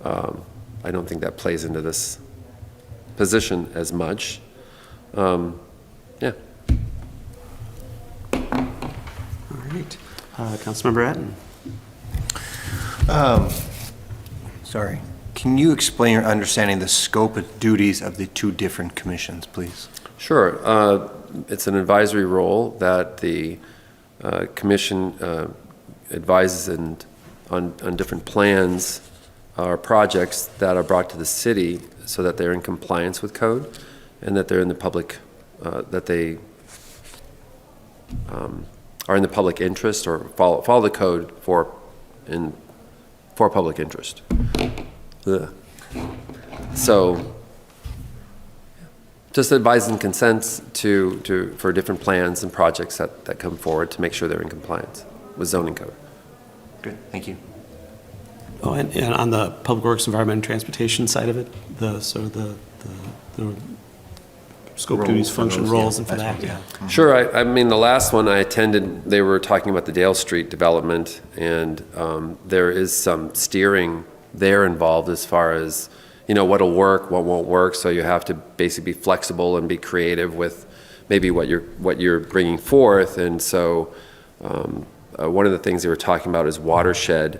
I don't think that plays into this position as much. Yeah. All right. Councilmember Etten. Sorry. Can you explain your understanding the scope of duties of the two different commissions, please? Sure. It's an advisory role that the commission advises on different plans or projects that are brought to the city so that they're in compliance with code and that they're in the public, that they are in the public interest or follow the code for public interest. Ugh. So just advise and consents for different plans and projects that come forward to make sure they're in compliance with zoning code. Good, thank you. Oh, and on the Public Works, Environment, and Transportation side of it, the sort of the scope, duties, function, roles, and for that, yeah. Sure. I mean, the last one I attended, they were talking about the Dale Street development, and there is some steering there involved as far as, what'll work, what won't work. So you have to basically be flexible and be creative with maybe what you're bringing forth. And so one of the things they were talking about is watershed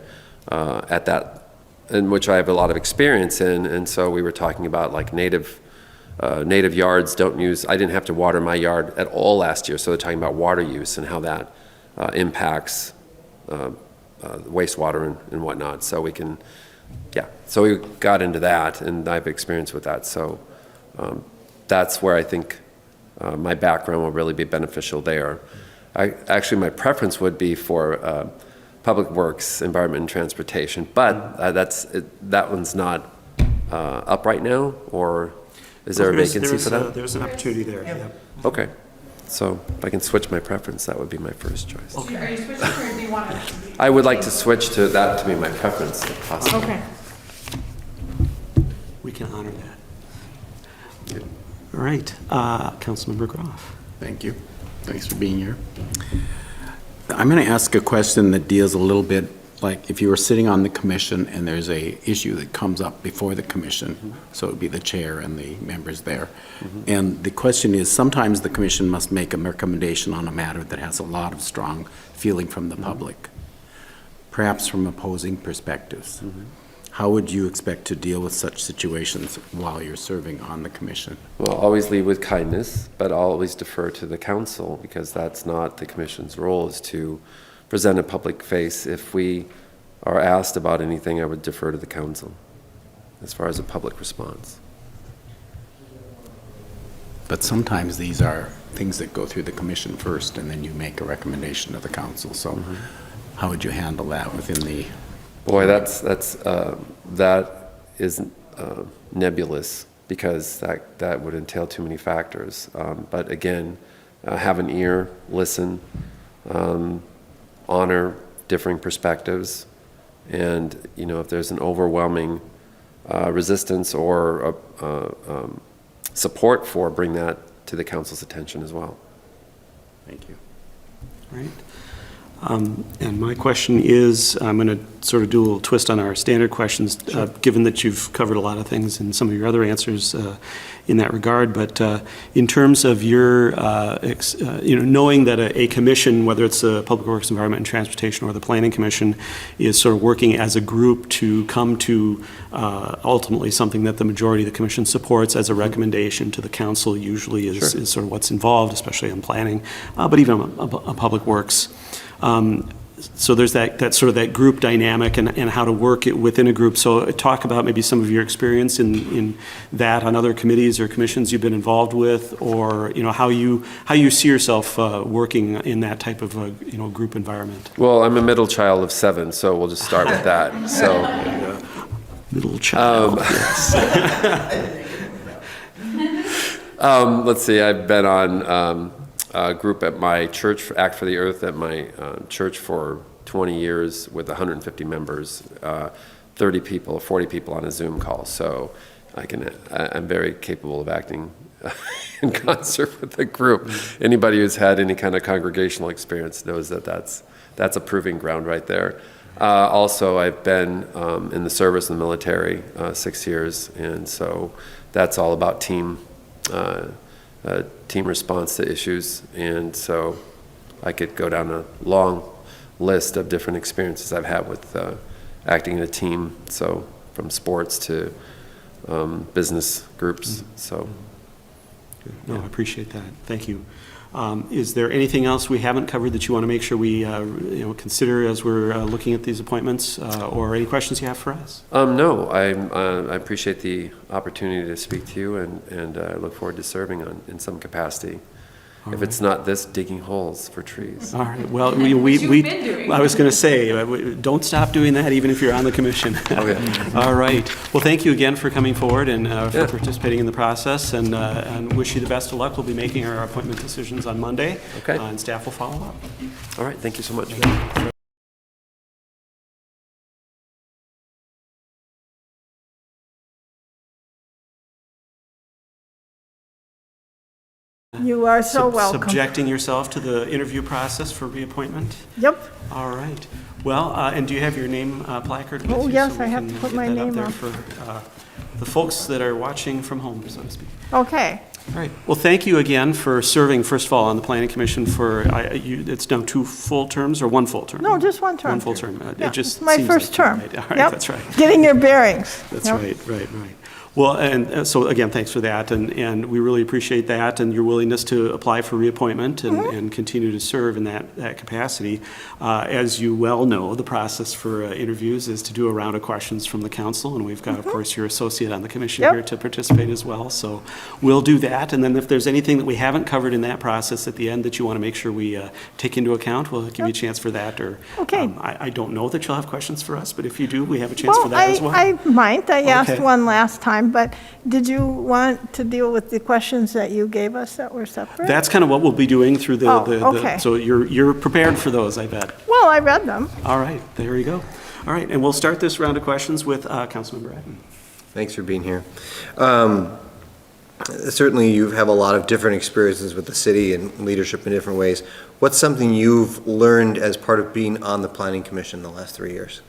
at that, in which I have a lot of experience in. And so we were talking about like native yards don't use, I didn't have to water my yard at all last year. So they're talking about water use and how that impacts wastewater and whatnot. So we can, so we got into that, and I have experience with that. So that's where I think my background will really be beneficial there. Actually, my preference would be for Public Works, Environment, and Transportation, but that one's not up right now, or is there a vacancy for that? There's an opportunity there, yeah. Okay. So if I can switch my preference, that would be my first choice. Okay. Are you switching, or do you want to? I would like to switch to that to be my preference if possible. Okay. We can honor that. Yeah. All right, Councilmember Groff. Thank you. Thanks for being here. I'm going to ask a question that deals a little bit like if you were sitting on the commission and there's a issue that comes up before the commission, so it would be the chair and the members there. And the question is, sometimes the commission must make a recommendation on a matter that has a lot of strong feeling from the public, perhaps from opposing perspectives. How would you expect to deal with such situations while you're serving on the commission? Well, always lead with kindness, but I'll always defer to the council, because that's not the commission's role, is to present a public face. If we are asked about anything, I would defer to the council as far as a public response. But sometimes these are things that go through the commission first, and then you make a recommendation to the council. So how would you handle that within the... Boy, that is nebulous, because that would entail too many factors. But again, have an ear, listen, honor differing perspectives, and if there's an overwhelming resistance or support for, bring that to the council's attention as well. Thank you. All right. And my question is, I'm going to sort of do a little twist on our standard questions, given that you've covered a lot of things in some of your other answers in that regard. But in terms of your, knowing that a commission, whether it's the Public Works, Environment, and Transportation or the Planning Commission, is sort of working as a group to come to ultimately something that the majority of the commission supports as a recommendation to the council, usually is sort of what's involved, especially in planning, but even on Public Works. So there's that sort of that group dynamic and how to work it within a group. So talk about maybe some of your experience in that on other committees or commissions you've been involved with, or how you see yourself working in that type of a group environment. Well, I'm a middle child of 7, so we'll just start with that. So Middle child, yes. Let's see, I've been on a group at my church, Act for the Earth, at my church for 20 years with 150 members, 30 people, 40 people on a Zoom call. So I'm very capable of acting in concert with the group. Anybody who's had any kind of congregational experience knows that that's a proving ground right there. Also, I've been in the service in the military 6 years, and so that's all about team response to issues. And so I could go down a long list of different experiences I've had with acting in a team, so from sports to business groups. So, no, I appreciate that. Thank you. Is there anything else we haven't covered that you want to make sure we consider as we're looking at these appointments, or any questions you have for us? No, I appreciate the opportunity to speak to you, and I look forward to serving in some capacity. If it's not this, digging holes for trees. All right. Well, I was going to say, don't stop doing that even if you're on the commission. Okay. All right. Well, thank you again for coming forward and for participating in the process, and wish you the best of luck. We'll be making our appointment decisions on Monday. Okay. And staff will follow up. All right. Thank you so much. You are so welcome. Subjecting yourself to the interview process for reappointment? Yep. All right. Well, and do you have your name placard with you? Oh, yes, so we I have can to put get my that up name there on. for the folks that are watching from home, so to speak. Okay. All right. Well, thank you again for serving, first of all, on the Planning Commission for, it's now 2 full terms or 1 full term? No, just 1 term. 1 full term. Yeah, It just it's my seems first like term. right. All right, Yep. that's right. Getting your bearings. That's Yep. right. Well, and so again, thanks for that, and we really appreciate that and your willingness to apply for reappointment and continue to serve in that capacity. As you well know, the process for interviews is to do a round of questions from the council, and we've got, of course, your associate on the commission here to participate as well. So we'll do that, and then if there's anything that we haven't covered in that process at the end that you want to make sure we take into account, we'll give you a chance for that. Or okay. I don't know that you'll have questions for us, but if you do, we have a chance for that as well. I might. I asked Okay. one last time, but did you want to deal with the questions that you gave us that were separate? That's kind of what we'll be doing through the okay. So you're prepared for those, I bet. Well, I read them. All right, there you go. All right, and we'll start this round of questions with Councilmember Adden. Thanks for being here. Certainly, you have a lot of different experiences with the city and leadership in different ways. What's something you've learned as part of being on the Planning Commission the last 3 years?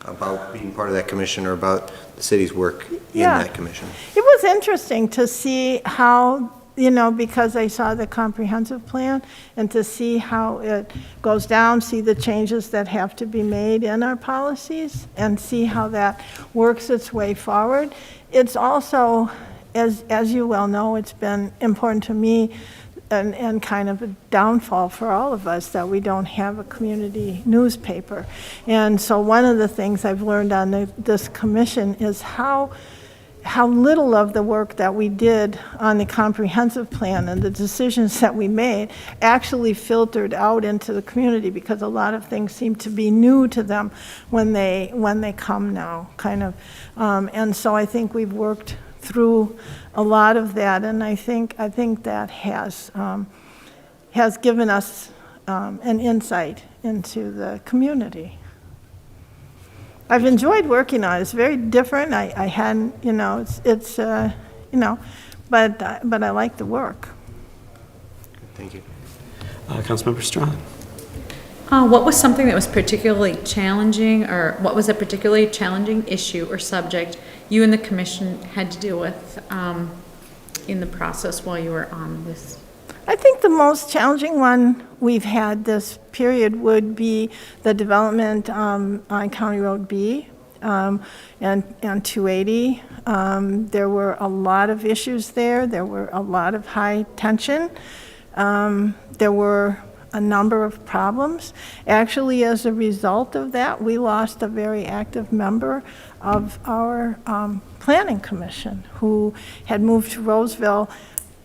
About being part of that commission or about the city's work in that commission? It was interesting to see how, because I saw the comprehensive plan, and to see how it goes down, see the changes that have to be made in our policies, and see how that works its way forward. It's also, as you well know, it's been important to me and kind of a downfall for all of us that we don't have a community newspaper. And so one of the things I've learned on this commission is how little of the work that we did on the comprehensive plan and the decisions that we made actually filtered out into the community, because a lot of things seem to be new to them when they come now, kind of. And so I think we've worked through a lot of that, and I think that has given us an insight into the community. I've enjoyed working on it. It's very different. I hadn't, but I like the work. Thank you. Councilmember Strawn. What was something that was particularly challenging, or what was a particularly challenging issue or subject you and the commission had to deal with in the process while you were on this? I think the most challenging one we've had this period would be the development on County Road B and 280. There were a lot of issues there. There were a lot of high tension. There were a number of problems. Actually, as a result of that, we lost a very active member of our planning commission who had moved to Roseville,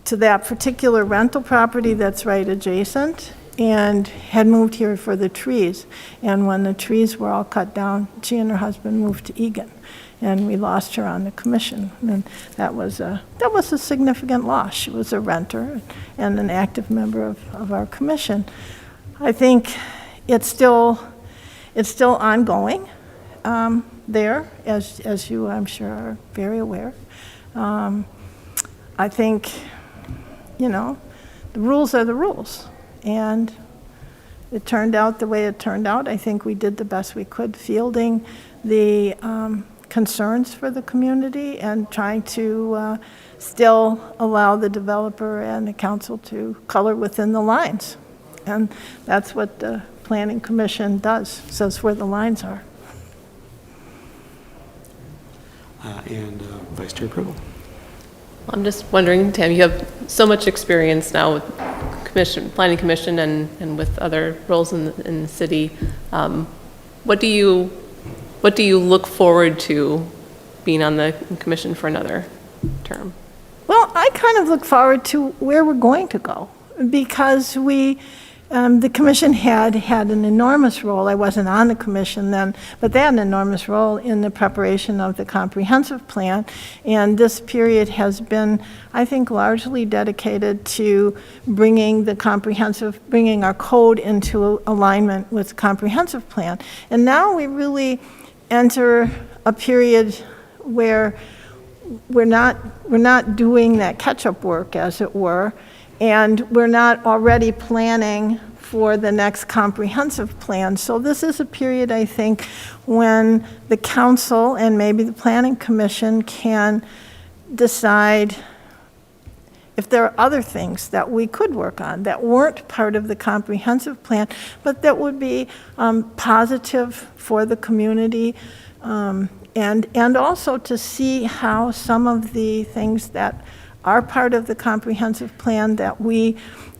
to that particular rental property that's right adjacent, and had moved here for the trees. And when the trees were all cut down, she and her husband moved to Egan. and we lost her on the commission. And that was a significant loss. She was a renter and an active member of our commission. I think it's still ongoing there, as you, I'm sure, are very aware. I think, the rules are the rules, and it turned out the way it turned out. I think we did the best we could fielding the concerns for the community and trying to still allow the developer and the council to color within the lines. And that's what the Planning Commission does, says where the lines are. And Vice Chair Pribble. I'm just wondering, Tam, you have so much experience now with Planning Commission and with other roles in the city. What do you look forward to being on the commission for another term? Well, I kind of look forward to where we're going to go, because the commission had an enormous role. I wasn't on the commission then, but they had an enormous role in the preparation of the comprehensive plan. And this period has been, I think, largely dedicated to bringing our code into alignment with the comprehensive plan. And now we really enter a period where we're not doing that catch-up work, as it were, and we're not already planning for the next comprehensive plan. So this is a period, I think, when the council and maybe the Planning Commission can decide if there are other things that we could work on that weren't part of the comprehensive plan, but that would be positive for the community, and also to see how some of the things that are part of the comprehensive plan that we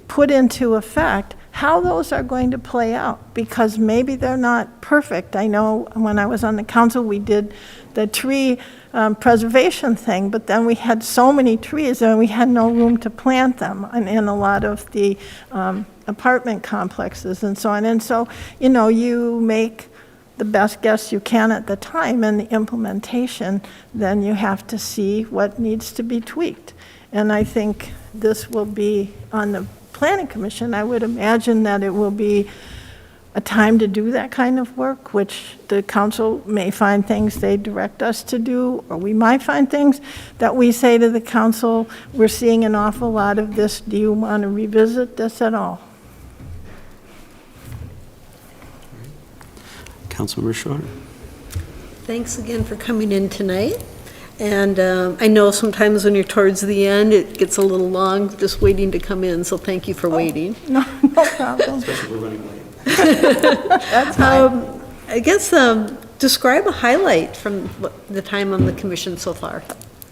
put into effect, how those are going to play out, because maybe they're not perfect. I know when I was on the council, we did the tree preservation thing, but then we had so many trees and we had no room to plant them in a lot of the apartment complexes and so on. And so, you make the best guess you can at the time, and the implementation, then you have to see what needs to be tweaked. And I think this will be on the Planning Commission. I would imagine that it will be a time to do that kind of work, which the council may find things they direct us to do, or we might find things that we say to the council, we're seeing an awful lot of this. Do you want to revisit this at all? Councilmember Schroeder. Thanks again for coming in tonight. And I know sometimes when you're towards the end, it gets a little long just waiting to come in, so thank you for waiting. No problem. Especially if we're running late. That's fine. I guess describe a highlight from the time on the commission so far.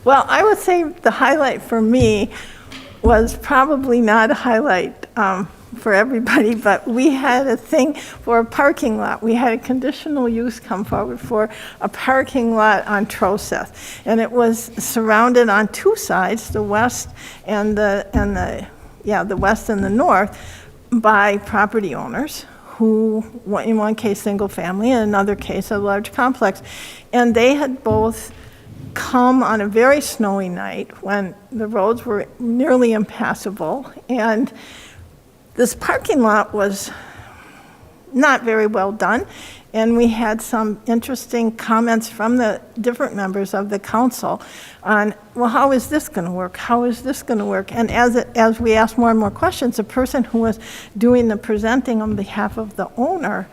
Well, I would say the highlight for me was probably not a highlight for everybody, but we had a thing for a parking lot. We had a conditional use come forward for a parking lot on Troseth, and it was surrounded on two sides, the west and the west and the north, by property owners who, in one case, single family, in another case, a large complex, and they had both come on a very snowy night when the roads were nearly impassable, and this parking lot was not very well done, and we had some interesting comments from the different members of the council on, well, how is this going to work? How is this going to work? And as we asked more and more questions, the person who was doing the presenting on behalf of the owner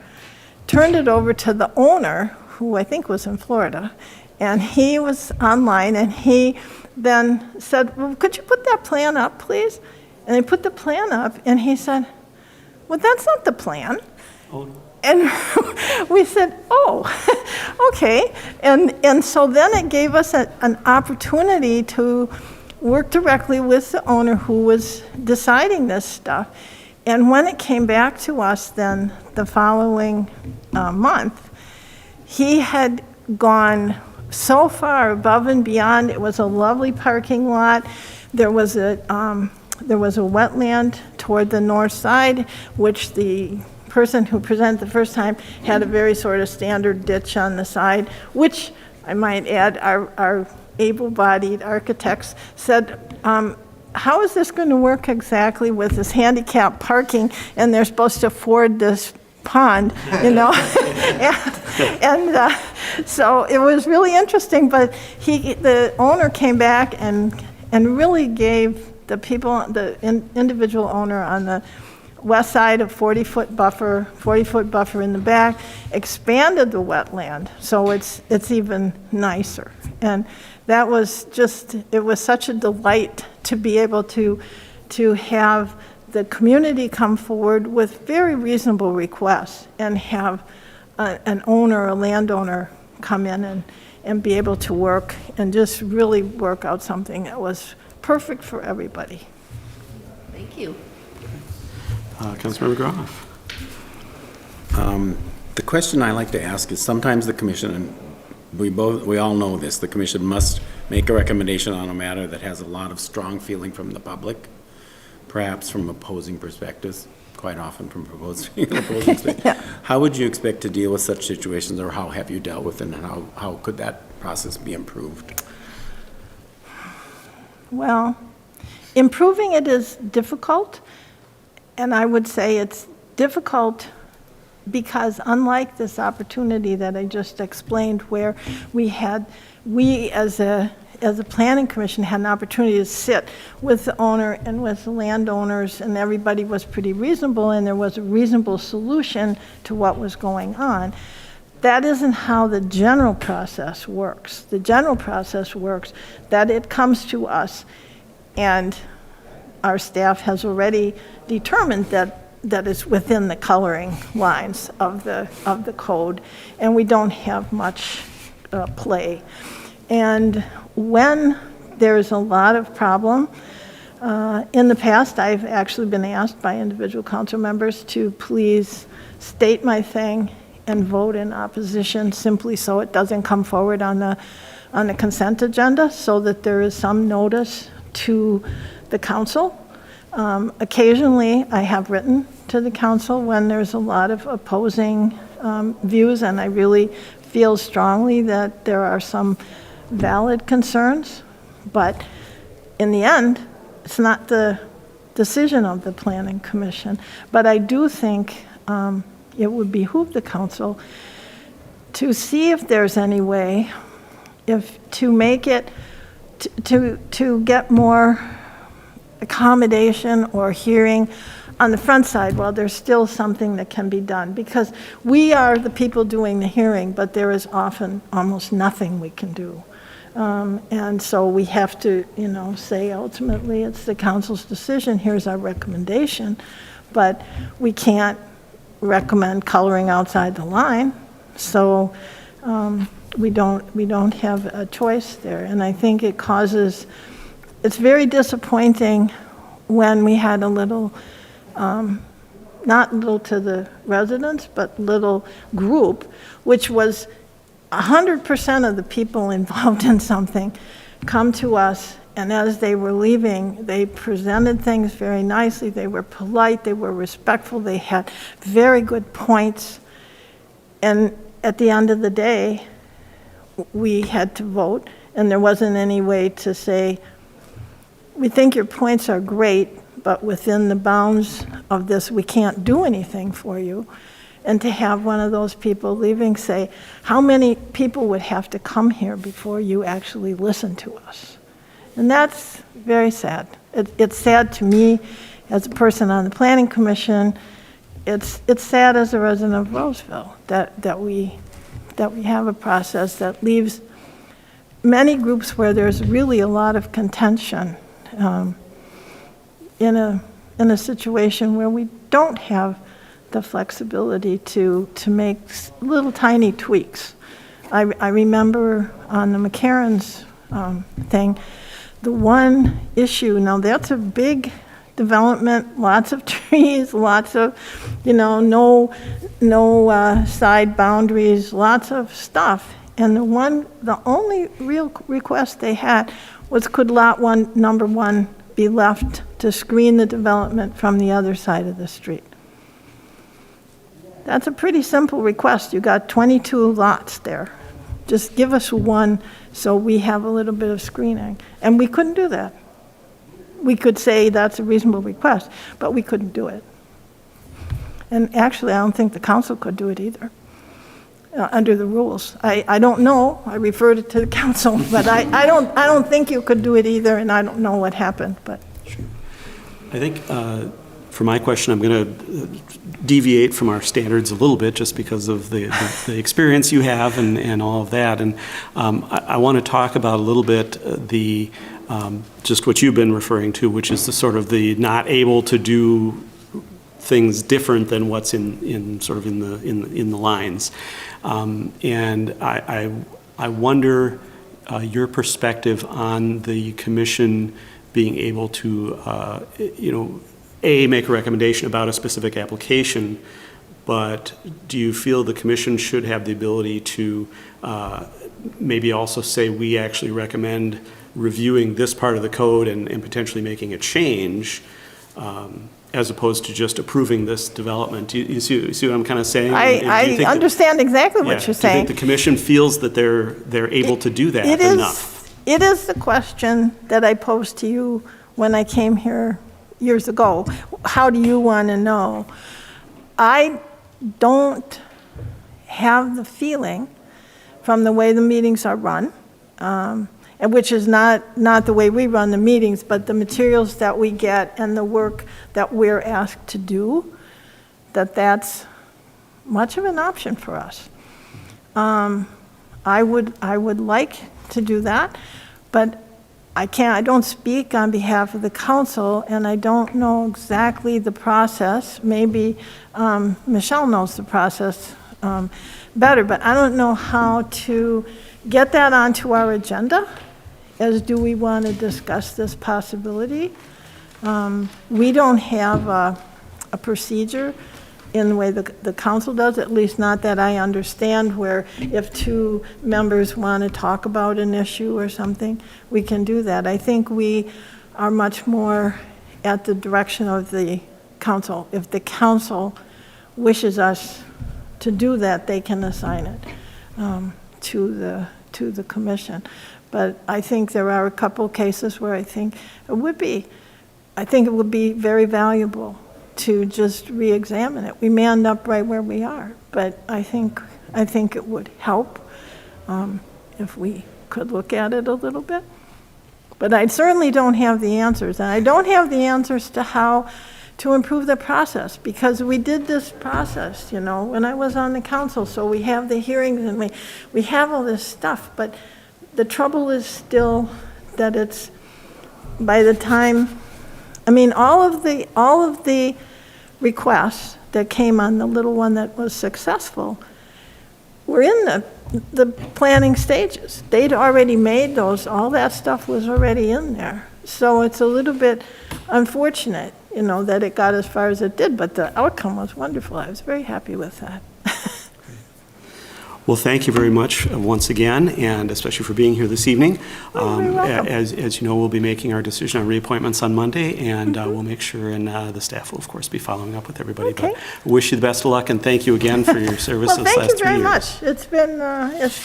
turned it over to the owner, who I think was in Florida, and he was online, and he then said, well, could you put that plan up, please? And they put the plan up, and he said, well, that's not the plan. Oh. And we said, oh, okay. And so then it gave us an opportunity to work directly with the owner who was deciding this stuff. And when it came back to us then the following month, he had gone so far above and beyond. It was a lovely parking lot. There was a wetland toward the north side, which the person who presented the first time had a very sort of standard ditch on the side, which I might add, our able-bodied architects said, how is this going to work exactly with this handicap parking, and they're supposed to afford this pond, you know? So it was really interesting, but the owner came back and really gave the people, individual owner on the west side, a 40-foot buffer in the back, expanded the wetland, so it's even nicer. And that was just, it was such a delight to be able to have the community come forward with very reasonable requests and have an owner, a landowner, come in and be able to work and just really work out something that was perfect for everybody. Thank you. Councilmember Groff. The question I like to ask is, sometimes the commission, and we all know this, the commission must make a recommendation on a matter that has a lot of strong feeling from the public, perhaps from opposing perspectives, quite often from opposing perspectives. Yeah. How would you expect to deal with such situations, or how have you dealt with them, and how could that process be improved? Well, improving it is difficult, and I would say it's difficult because unlike this opportunity that I just explained, where we as a planning commission had an opportunity to sit with the owner and with the landowners, and everybody was pretty reasonable, and there was a reasonable solution to what was going on. That isn't how the general process works. The general process works that it comes to us, and our staff has already determined that it's within the coloring lines of the code, and we don't have much play. And when there's a lot of problem, in the past, I've actually been asked by individual council members to please state my thing and vote in opposition, simply so it doesn't come forward on the consent agenda, so that there is some notice to the council. Occasionally, I have written to the council when there's a lot of opposing views, and I really feel strongly that there are some valid concerns, but in the end, it's not the decision of the Planning Commission. But I do think it would behoove the council to see if there's any way to make it, to get more accommodation or hearing on the front side while there's still something that can be done. Because we are the people doing the hearing, but there is often almost nothing we can do. And so we have to, say ultimately it's the council's decision, here's our recommendation, but we can't recommend coloring outside the line. So we don't have a choice there. And I think it's very disappointing when we had a little, not little to the residents, but little group, which was 100% of the people involved in something come to us, and as they were leaving, they presented things very nicely. They were polite, they were respectful, they had very good points. And at the end of the day, we had to vote, and there wasn't any way to say, we think your points are great, but within the bounds of this, we can't do anything for you. And to have one of those people leaving say, how many people would have to come here before you actually listen to us? And that's very sad. It's sad to me as a person on the Planning Commission. It's sad as a resident of Roseville that we have a process that leaves many groups where there's really a lot of contention in a situation where we don't have the flexibility to make little tiny tweaks. I remember on the McCarran's thing, the one issue, now that's a big development, lots of trees, lots of, no side boundaries, lots of stuff. And the only real request they had was, could lot number one be left to screen the development from the other side of the street? That's a pretty simple request. You got 22 lots there. Just give us one so we have a little bit of screening. And we couldn't do that. We could say that's a reasonable request, but we couldn't do it. And actually, I don't think the council could do it either, under the rules. I don't know, I referred it to the council, but I don't think you could do it either, and I don't know what happened, but. Sure. I think for my question, I'm going to deviate from our standards a little bit just because of the experience you have and all of that. And I want to talk about a little bit the just what you've been referring to, which is the sort of the not able to do things different than what's in sort of in the lines. And I wonder your perspective on the commission being able to, make a recommendation about a specific application, but do you feel the commission should have the ability to maybe also say, we actually recommend reviewing this part of the code and potentially making a change, as opposed to just approving this development? You see what I'm kind of saying? I understand exactly what you're saying. Do you think the commission feels that they're able to do that enough? It is the question that I posed to you when I came here years ago. How do you want to know? I don't have the feeling from the way the meetings are run, and which is not the way we run the meetings, but the materials that we get and the work that we're asked to do, that's much of an option for us. I would like to do that, but I don't speak on behalf of the council, and I don't know exactly the process. Maybe Michelle knows the process better, but I don't know how to get that onto our agenda, as do we want to discuss this possibility. We don't have a procedure in the way the council does, at least not that I understand, where if two members want to talk about an issue or something, we can do that. I think we are much more at the direction of the council. If the council wishes us to do that, they can assign it to the commission. But I think there are a couple cases where I think it would be very valuable to just re-examine it. We may end up right where we are, but I think it would help if we could look at it a little bit. But I certainly don't have the answers, and I don't have the answers to how to improve the process, because we did this process, when I was on the council, so we have the hearings and we have all this stuff, but the trouble is still that it's, by the time, all of the requests that came on the little one that was successful were in the planning stages. They'd already made those, all that stuff was already in there. So it's a little bit unfortunate, that it got as far as it did, but the outcome was wonderful. I was very happy with that. Well, thank you very much once again, and especially for being here this evening. You're welcome. As you know, we'll be making our decision on reappointments on Monday, and we'll make sure, and the staff will, of course, be following up with everybody. Okay. But I wish you the best of luck, and thank you again for your service Well, this last 3 years. thank you very much. It's been,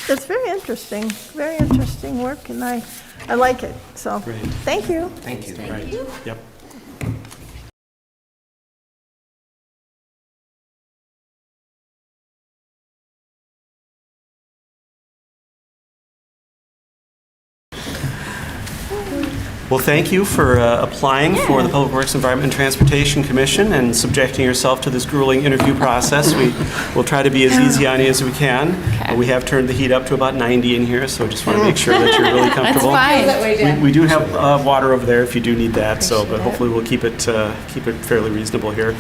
it's very interesting work, and I like it. So, Great. thank you. Thank you. Right. Yep. Well, thank you for applying for the Public Works, Environment, and Transportation Commission and subjecting yourself to this grueling interview process. We will try to be as easy on you as we can. Okay. We have turned the heat up to about 90 in here, so just want to make sure that you're really comfortable. That's fine. We do have water over there if you do need that, but hopefully we'll keep it fairly reasonable here.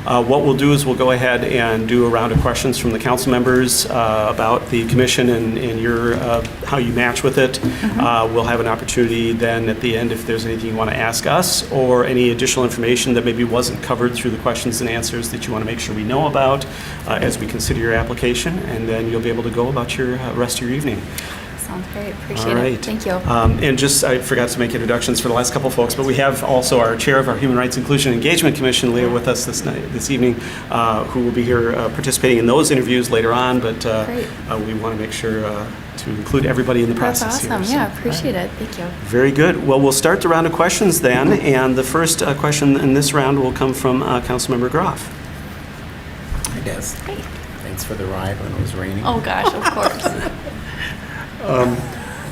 What we'll do is we'll go ahead and do a round of questions from the council members about the commission and your how you match with it. We'll have an opportunity then at the end if there's anything you want to ask us or any additional information that maybe wasn't covered through the questions and answers that you want to make sure we know about as we consider your application, and then you'll be able to go about your rest of your evening. Sounds great. All Appreciate right. it. Thank you. And just, I forgot to make introductions for the last couple folks, but we have also our Chair of our Human Rights Inclusion Engagement Commission, Leah, with us this evening, who will be here participating in those interviews later on, but we want to make sure to include everybody in the That's process awesome. here. Yeah, appreciate it. Thank you. Very good. Well, we'll start the round of questions then, and the first question in this round will come from Councilmember Groff. Hi, Des. Thanks for the ride when it was raining. Oh, gosh, of course.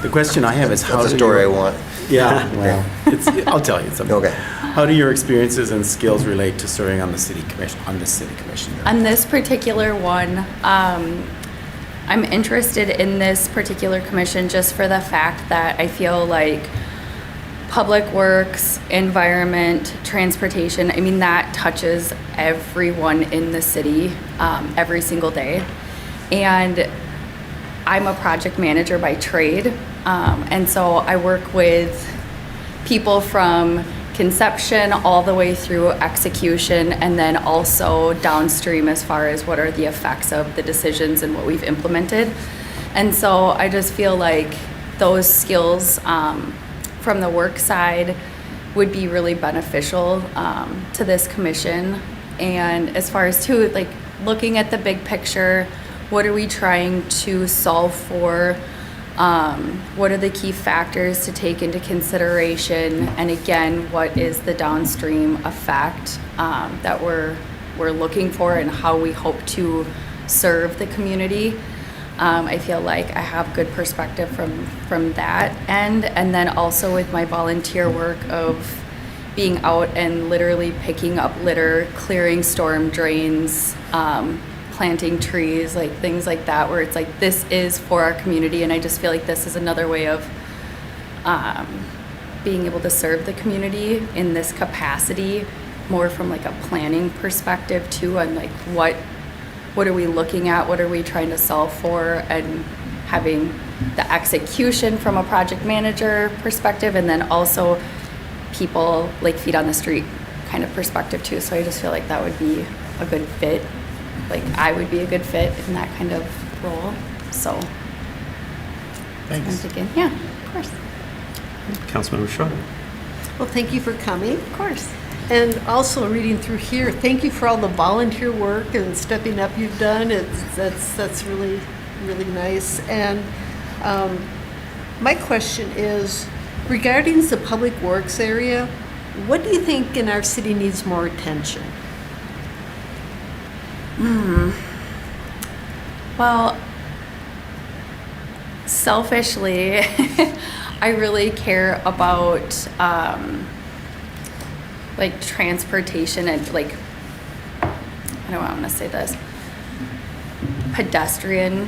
The question I have is how That's do a story I your- want. Yeah, well, I'll tell you something. Okay. How do your experiences and skills relate to serving on the city commission, on this city commission? On this particular one, I'm interested in this particular commission just for the fact that I feel like public works, environment, transportation, I mean, that touches everyone in the city every single day. And I'm a project manager by trade, and so I work with people from conception all the way through execution, and then also downstream as far as what are the effects of the decisions and what we've implemented. And so I just feel like those skills from the work side would be really beneficial to this commission. And as far as too, like looking at the big picture, what are we trying to solve for? What are the key factors to take into consideration? And again, what is the downstream effect that we're looking for and how we hope to serve the community? I feel like I have good perspective from that end. And then also with my volunteer work of being out and literally picking up litter, clearing storm drains, planting trees, like things like that, where it's like, this is for our community. And I just feel like this is another way of being able to serve the community in this capacity, more from like a planning perspective too, and like what are we looking at, what are we trying to solve for, and having the execution from a project manager perspective, and then also people like feet on the street kind of perspective too. So I just feel like that would be a good fit. Like I would be a good fit in that kind of role. So Thanks. I'm thinking, yeah, of course. Councilmember Shaw. Well, thank you for coming. Of course. And also reading through here, thank you for all the volunteer work and stepping up you've done. That's really, really nice. And my question is, regarding the public works area, what do you think in our city needs more attention? Well, selfishly, I really care about like transportation and like, I don't want to say this, pedestrian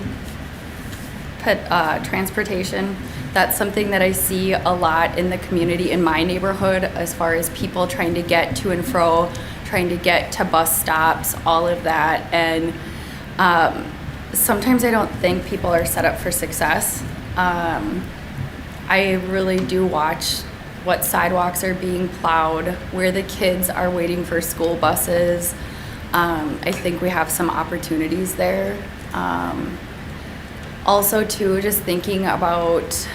transportation. That's something that I see a lot in the community in my neighborhood, as far as people trying to get to and fro, trying to get to bus stops, all of that. And sometimes I don't think people are set up for success. I really do watch what sidewalks are being plowed, where the kids are waiting for school buses. I think we have some opportunities there. Also too, just thinking about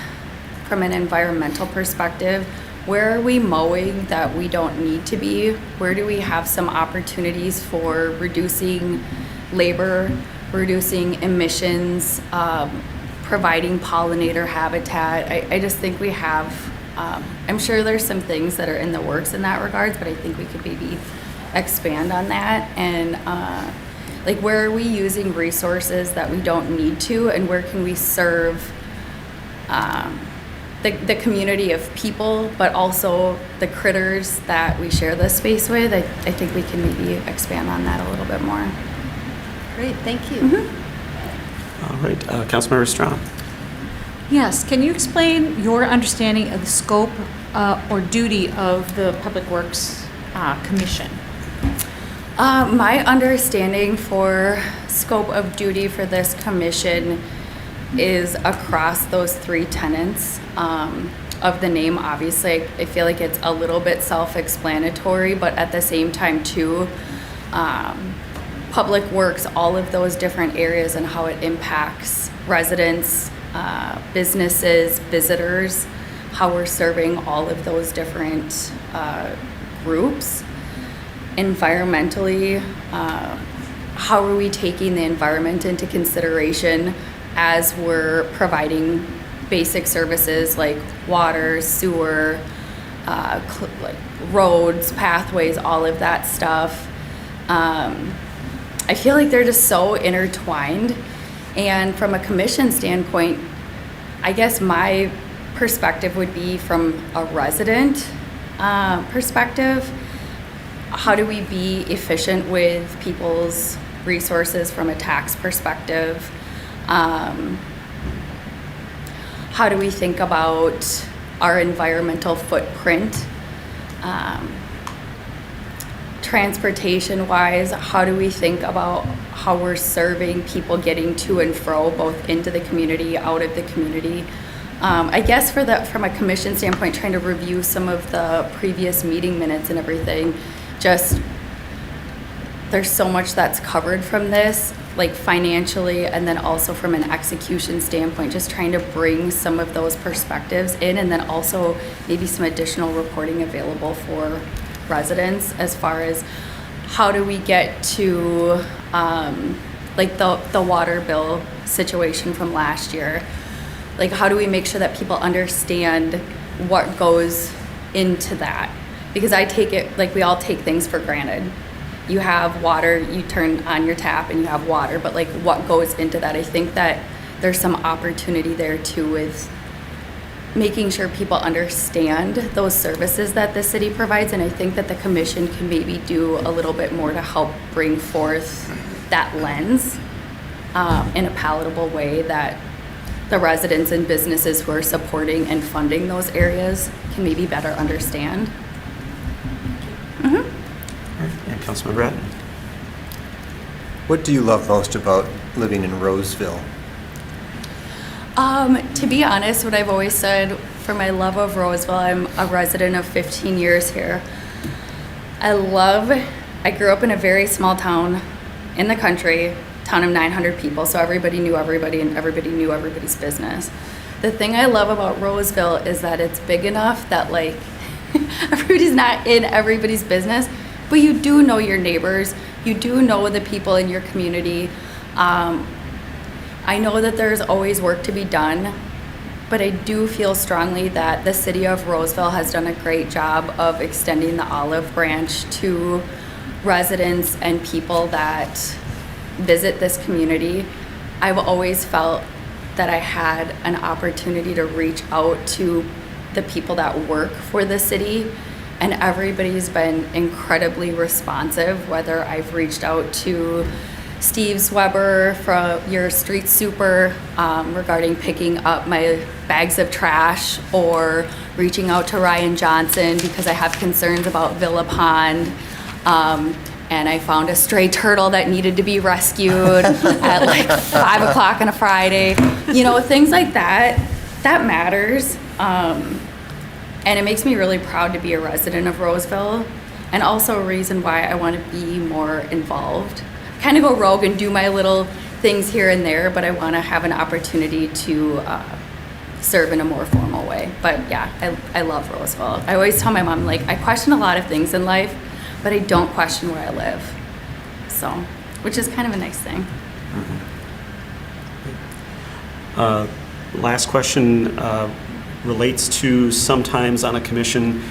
from an environmental perspective, where are we mowing that we don't need to be? Where do we have some opportunities for reducing labor, reducing emissions, providing pollinator habitat? I just think we have, I'm sure there's some things that are in the works in that regards, but I think we could maybe expand on that. And like, where are we using resources that we don't need to, and where can we serve the community of people, but also the critters that we share this space with? I think we can maybe expand on that a little bit more. Great, thank you. All right, Councilmember Strawn. Yes, can you explain your understanding of the scope or duty of the Public Works Commission? My understanding for scope of duty for this commission is across those three tenets of the name. Obviously, I feel like it's a little bit self-explanatory, but at the same time too, public works, all of those different areas and how it impacts residents, businesses, visitors, how we're serving all of those different groups. Environmentally, how are we taking the environment into consideration as we're providing basic services like water, sewer, like roads, pathways, all of that stuff. I feel like they're just so intertwined. And from a commission standpoint, I guess my perspective would be from a resident perspective. How do we be efficient with people's resources from a tax perspective? How do we think about our environmental footprint? Transportation-wise, how do we think about how we're serving people getting to and fro, both into the community, out of the community? I guess from a commission standpoint, trying to review some of the previous meeting minutes and everything, just there's so much that's covered from this, like financially, and then also from an execution standpoint, just trying to bring some of those perspectives in, and then also maybe some additional reporting available for residents as far as how do we get to like the water bill situation from last year. Like, how do we make sure that people understand what goes into that? Because I take it, like, we all take things for granted. You have water, you turn on your tap and you have water, but like what goes into that? I think that there's some opportunity there too with making sure people understand those services that the city provides. And I think that the commission can maybe do a little bit more to help bring forth that lens in a palatable way that the residents and businesses who are supporting and funding those areas can maybe better understand. And Councilman Bratton. What do you love most about living in Roseville? To be honest, what I've always said, for my love of Roseville, I'm a resident of 15 years here. I grew up in a very small town in the country, town of 900 people, so everybody knew everybody and everybody knew everybody's business. The thing I love about Roseville is that it's big enough that like everybody's not in everybody's business, but you do know your neighbors, you do know the people in your community. I know that there's always work to be done, but I do feel strongly that the city of Roseville has done a great job of extending the olive branch to residents and people that visit this community. I've always felt that I had an opportunity to reach out to the people that work for the city, and everybody's been incredibly responsive, whether I've reached out to Steve Weber from your street super regarding picking up my bags of trash, or reaching out to Ryan Johnson because I have concerns about Villa Pond. And I found a stray turtle that needed to be rescued at like 5 o'clock on a Friday. You know, things like that, that matters. And it makes me really proud to be a resident of Roseville, and also a reason why I want to be more involved. Kind of go rogue and do my little things here and there, but I want to have an opportunity to serve in a more formal way. But yeah, I love Roseville. I always tell my mom, like, I question a lot of things in life, but I don't question where I live. So, which is kind of a nice thing. Last question relates to sometimes on a commission,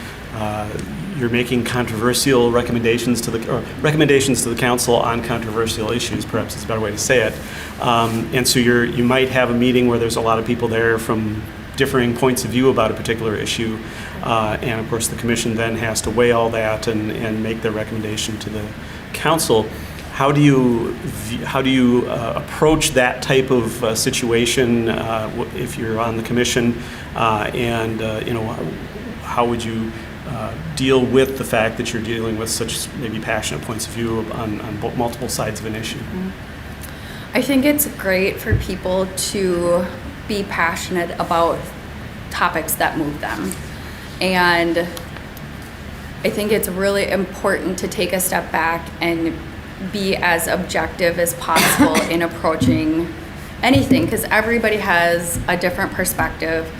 you're making controversial recommendations to the council on controversial issues, perhaps is a better way to say it. And so you might have a meeting where there's a lot of people there from differing points of view about a particular issue. And of course, the commission then has to weigh all that and make their recommendation to the council. How do you approach that type of situation if you're on the commission? How would you deal with the fact that you're dealing with such maybe passionate points of view on multiple sides of an issue? I think it's great for people to be passionate about topics that move them. And I think it's really important to take a step back and be as objective as possible in approaching anything, because everybody has a different perspective.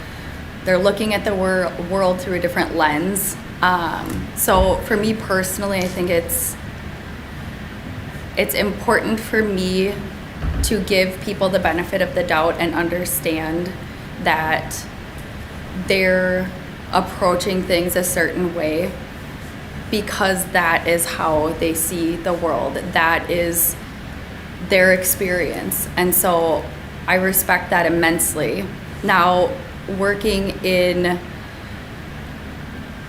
They're looking at the world through a different lens. So for me personally, I think it's important for me to give people the benefit of the doubt and understand that they're approaching things a certain way because that is how they see the world. That is their experience. And so I respect that immensely. Now, working in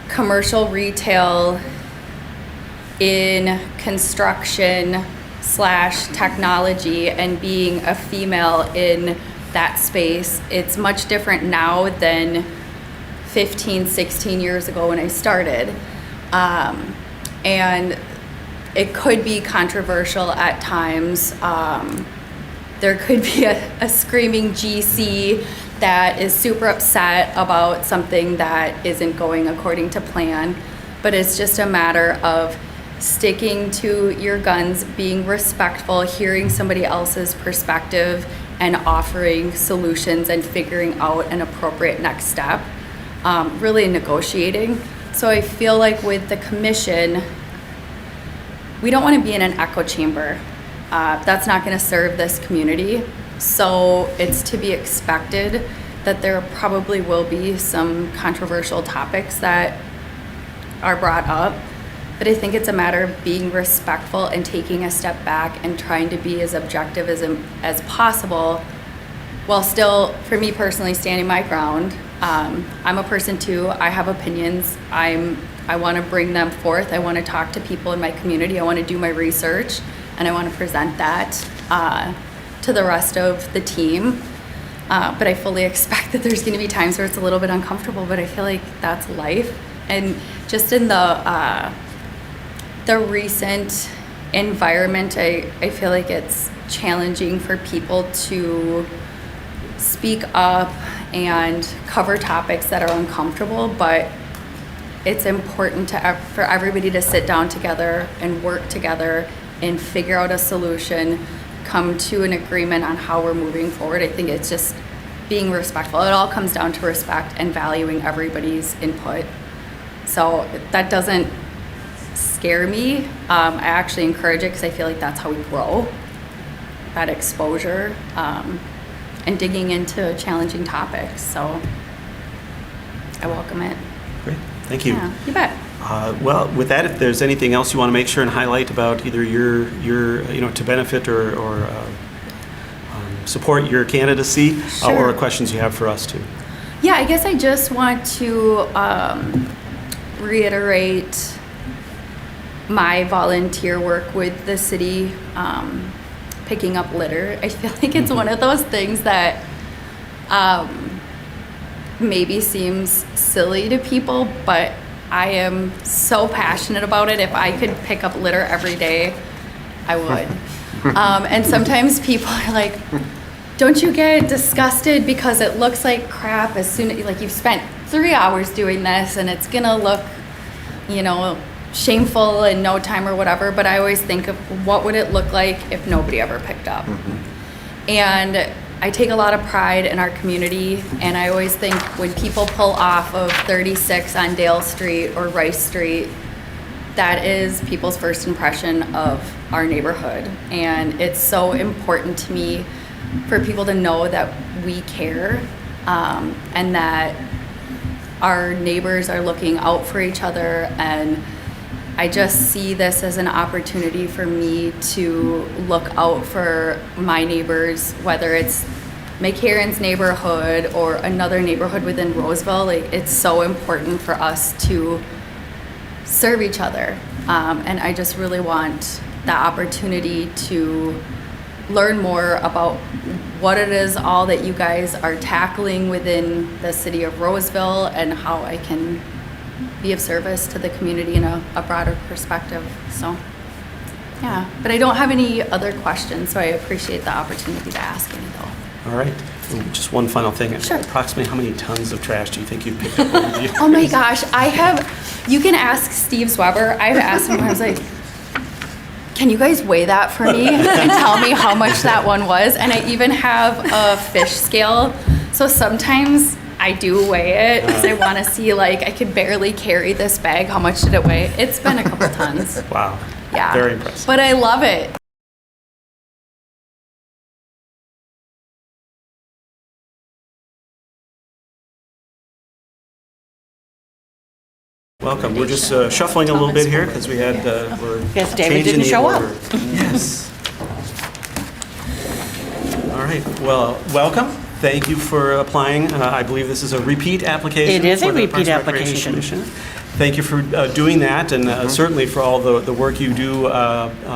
commercial retail, in construction / technology, and being a female in that space, it's much different now than 15, 16 years ago when I started. And it could be controversial at times. There could be a screaming GC that is super upset about something that isn't going according to plan, but it's just a matter of sticking to your guns, being respectful, hearing somebody else's perspective, and offering solutions and figuring out an appropriate next step, really negotiating. So I feel like with the commission, we don't want to be in an echo chamber. That's not going to serve this community. So it's to be expected that there probably will be some controversial topics that are brought up. But I think it's a matter of being respectful and taking a step back and trying to be as objective as possible, while still, for me personally, standing my ground. I'm a person too. I have opinions. I want to bring them forth. I want to talk to people in my community. I want to do my research, and I want to present that to the rest of the team. But I fully expect that there's going to be times where it's a little bit uncomfortable, but I feel like that's life. And just in the recent environment, I feel like it's challenging for people to speak up and cover topics that are uncomfortable, but it's important for everybody to sit down together and work together and figure out a solution, come to an agreement on how we're moving forward. I think it's just being respectful. It all comes down to respect and valuing everybody's input. So that doesn't scare me. I actually encourage it because I feel like that's how we grow, that exposure, and digging into challenging topics. So I welcome it. Great, thank you. Yeah, you bet. Well, with that, if there's anything else you want to make sure and highlight about either your to benefit or support your candidacy, Sure. or questions you have for us too. Yeah, I guess I just want to reiterate my volunteer work with the city, picking up litter. I feel like it's one of those things that maybe seems silly to people, but I am so passionate about it. If I could pick up litter every day, I would. And sometimes people are like, don't you get disgusted because it looks like crap as soon as, like, you've spent 3 hours doing this and it's gonna look, shameful in no time or whatever, but I always think of what would it look like if nobody ever picked up. And I take a lot of pride in our community, and I always think when people pull off of 36 on Dale Street or Rice Street, that is people's first impression of our neighborhood. And it's so important to me for people to know that we care, and that our neighbors are looking out for each other. And I just see this as an opportunity for me to look out for my neighbors, whether it's McCarran's neighborhood or another neighborhood within Roseville. It's so important for us to serve each other. And I just really want the opportunity to learn more about what it is all that you guys are tackling within the city of Roseville, and how I can be of service to the community in a broader perspective. So, yeah, but I don't have any other questions, so I appreciate the opportunity to ask any though. All right, and just one final thing. Sure. Approximately how many tons of trash do you think you've picked up over the years? Oh my gosh, you can ask Steve Sweber. I've asked him, I was like, can you guys weigh that for me and tell me how much that one was? And I even have a fish scale. So sometimes I do weigh it because I want to see, like, I could barely carry this bag. How much did it weigh? It's been a couple tons. Wow. Yeah. Very impressive. But I love it. Welcome. We're just shuffling a little bit here because we had, we're Guess David changing didn't the show up. order. Yes. All right. Well, welcome. Thank you for applying. I believe this is a repeat application. It is a for the repeat Parks and Recreation application. Commission. Thank you for doing that, and certainly for all the work you do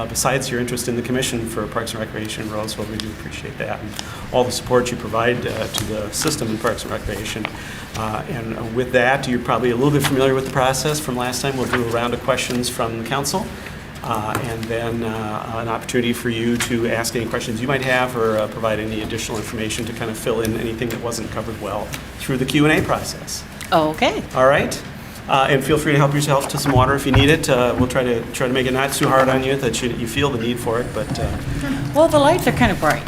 besides your interest in the commission for Parks and Recreation in Roseville. We do appreciate that, and all the support you provide to the system in Parks and Recreation. And with that, you're probably a little bit familiar with the process from last time. We'll do a round of questions from the council, and then an opportunity for you to ask any questions you might have or provide any additional information to kind of fill in anything that wasn't covered well through the Q&A process. Okay. All right? And feel free to help yourself to some water if you need it. We'll try to make it not too hard on you that you feel the need for it, but Well, the lights are kind of bright.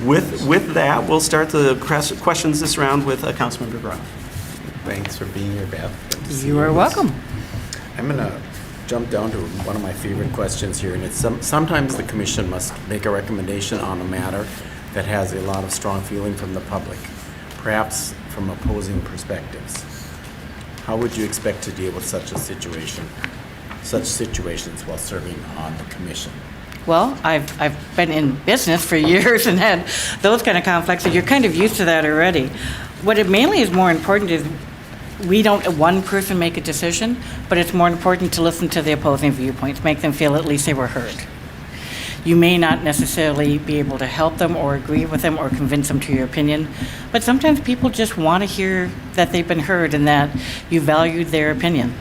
with that, we'll start the questions this round with Councilmember Graf. Thanks for being here, Beth. Good to see You are welcome. I'm going to jump down to one of my favorite questions here, and it's sometimes the commission must make a recommendation on a matter that has a lot of strong feeling from the public, perhaps from opposing perspectives. How would you expect to deal with such situations while serving on the commission? Well, I've been in business for years and had those kind of conflicts, so you're kind of used to that already. What it mainly is more important is we don't one person make a decision, but it's more important to listen to the opposing viewpoints, make them feel at least they were heard. You may not necessarily be able to help them or agree with them or convince them to your opinion, but sometimes people just want to hear that they've been heard and that you valued their opinion.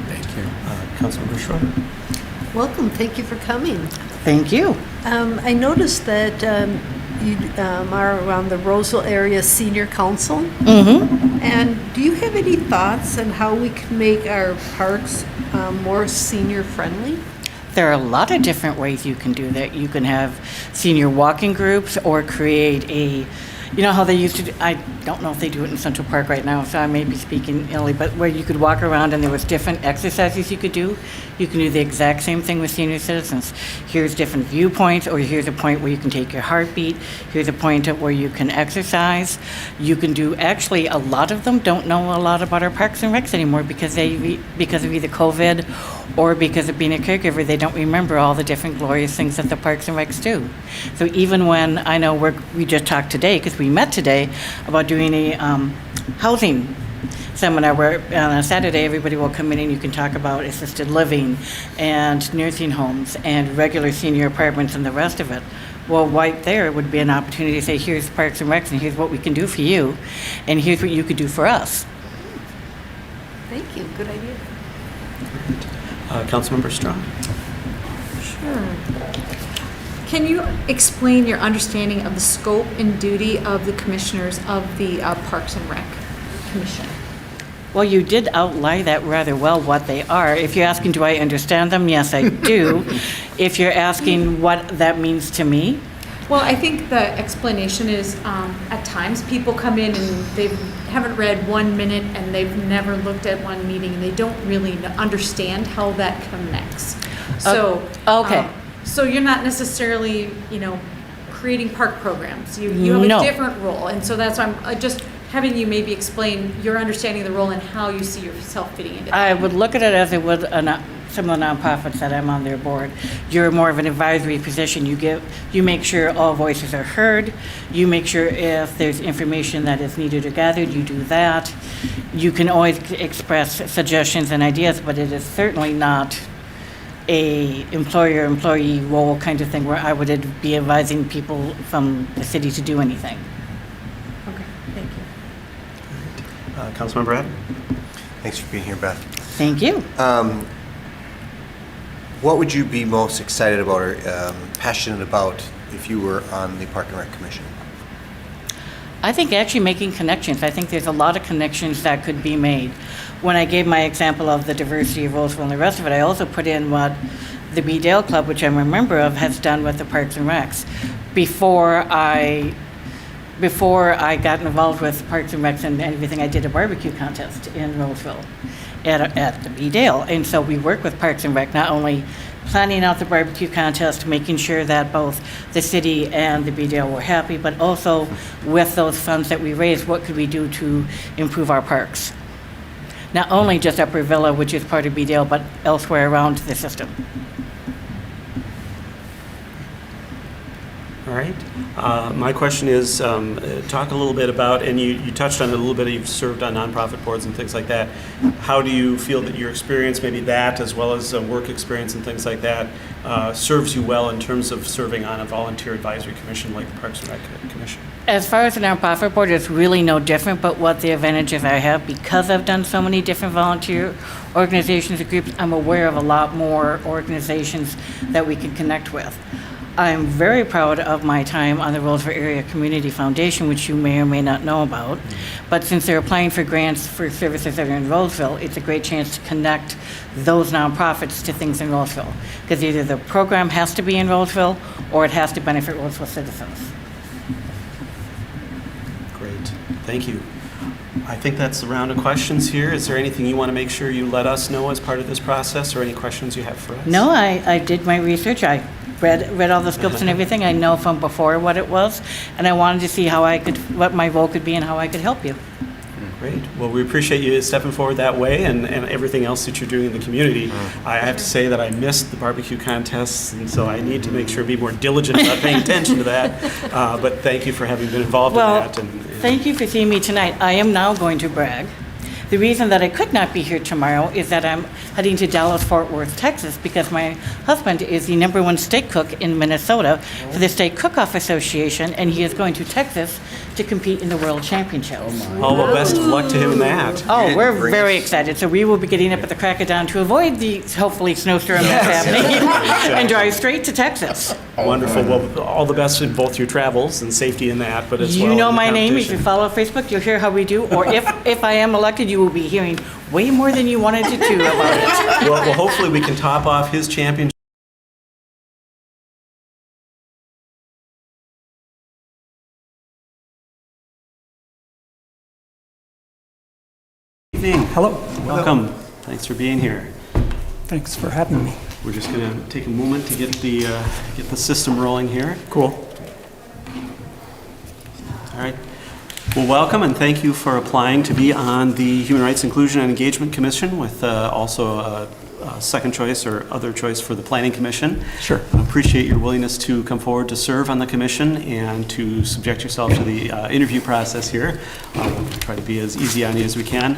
Thank you. Councilmember Schroeder. Welcome, thank you for coming. Thank you. I noticed that you are around the Roseville Area Senior Council. Mm-hmm. And do you have any thoughts on how we can make our parks more senior-friendly? There are a lot of different ways you can do that. You can have senior walking groups or create a, you know how they used to do, I don't know if they do it in Central Park right now, so I may be speaking illy, but where you could walk around and there was different exercises you could do. You can do the exact same thing with senior citizens. Here's different viewpoints, or here's a point where you can take your heartbeat. Here's a point where you can exercise. You can do, actually, a lot of them don't know a lot about our parks and recs anymore because because of either COVID or because of being a caregiver, they don't remember all the different glorious things that the parks and recs do. So even when, I know we just talked today, because we met today, about doing a housing seminar where on a Saturday everybody will come in and you can talk about assisted living and nursing homes and regular senior apartments and the rest of it. Well, right there would be an opportunity to say, here's Parks and Recs and here's what we can do for you and here's what you could do for us. Thank you, good idea. Councilmember Strong. Sure. Can you explain your understanding of the scope and duty of the commissioners of the Parks and Rec Commission? Well, you did outline that rather well, what they are. If you're asking, do I understand them? Yes, I do. If you're asking what that means to me? Well, I think the explanation is at times people come in and they haven't read 1 minute and they've never looked at one meeting and they don't really understand how that connects. So, okay. So you're not necessarily, creating park programs. You have a different role, and so that's why I'm just having you maybe explain your understanding of the role and how you see yourself fitting into that. I would look at it as it would some of the nonprofits that I'm on their board. You're more of an advisory position. You make sure all voices are heard. You make sure if there's information that is needed or gathered, you do that. You can always express suggestions and ideas, but it is certainly not a employer-employee role kind of thing where I would be advising people from the city to do anything. Okay, thank you. Councilmember Abbott. Thanks for being here, Beth. Thank you. What would you be most excited about or passionate about if you were on the Park and Rec Commission? I think actually making connections. I think there's a lot of connections that could be made. When I gave my example of the diversity of Roseville and the rest of it, I also put in what the B. Dale Club, which I'm a member of, has done with the Parks and Recs. Before I got involved with Parks and Recs and everything, I did a barbecue contest in Roseville at the B. Dale. And so we work with Parks and Rec, not only planning out the barbecue contest, making sure that both the city and the B. Dale were happy, but also with those funds that we raised, what could we do to improve our parks? Not only just Upper Villa, which is part of B. Dale, but elsewhere around the system. All right. My question is, talk a little bit about, and you touched on it a little bit, you've served on nonprofit boards and things like that. How do you feel that your experience, maybe that, as well as work experience and things like that, serves you well in terms of serving on a volunteer advisory commission like the Parks and Rec Commission? As far as the nonprofit board, it's really no different, but what the advantages I have, because I've done so many different volunteer organizations and groups, I'm aware of a lot more organizations that we can connect with. I'm very proud of my time on the Roseville Area Community Foundation, which you may or may not know about. But since they're applying for grants for services that are in Roseville, it's a great chance to connect those nonprofits to things in Roseville. Because either the program has to be in Roseville or it has to benefit Roseville citizens. Great. Thank you. I think that's the round of questions here. Is there anything you want to make sure you let us know as part of this process, or any questions you have for us? No, I did my research. I read all the scopes and everything. I know from before what it was, and I wanted to see what my role could be and how I could help you. Great. Well, we appreciate you stepping forward that way and everything else that you're doing in the community. I have to say that I missed the barbecue contests, and so I need to make sure to be more diligent about paying attention to that. But thank you for having been involved in that. Thank you for seeing me tonight. I am now going to brag. The reason that I could not be here tomorrow is that I'm heading to Dallas-Fort Worth, Texas, because my husband is the #1 steak cook in Minnesota for the Steak Cook-Off Association, and he is going to Texas to compete in the World Championships. Oh, well, best of luck to him in that. Oh, we're very excited. So we will be getting up at the crack of dawn to avoid the, hopefully, snowstorm that's happening and drive straight to Texas. Wonderful. Well, all the best in both your travels and safety in that, but as well You know in the my name. If you competition. follow Facebook, you'll hear how we do. Or if I am elected, you will be hearing way more than you wanted to do about it. Well, hopefully we can top off his championship. Evening. Hello. Welcome. Thanks for being here. Thanks for having me. We're just going to take a moment to get the system rolling here. Cool. All right. Well, welcome and thank you for applying to be on the Human Rights Inclusion and Engagement Commission with also a second choice or other choice for the Planning Commission. Sure. I appreciate your willingness to come forward to serve on the commission and to subject yourself to the interview process here. We'll try to be as easy on you as we can.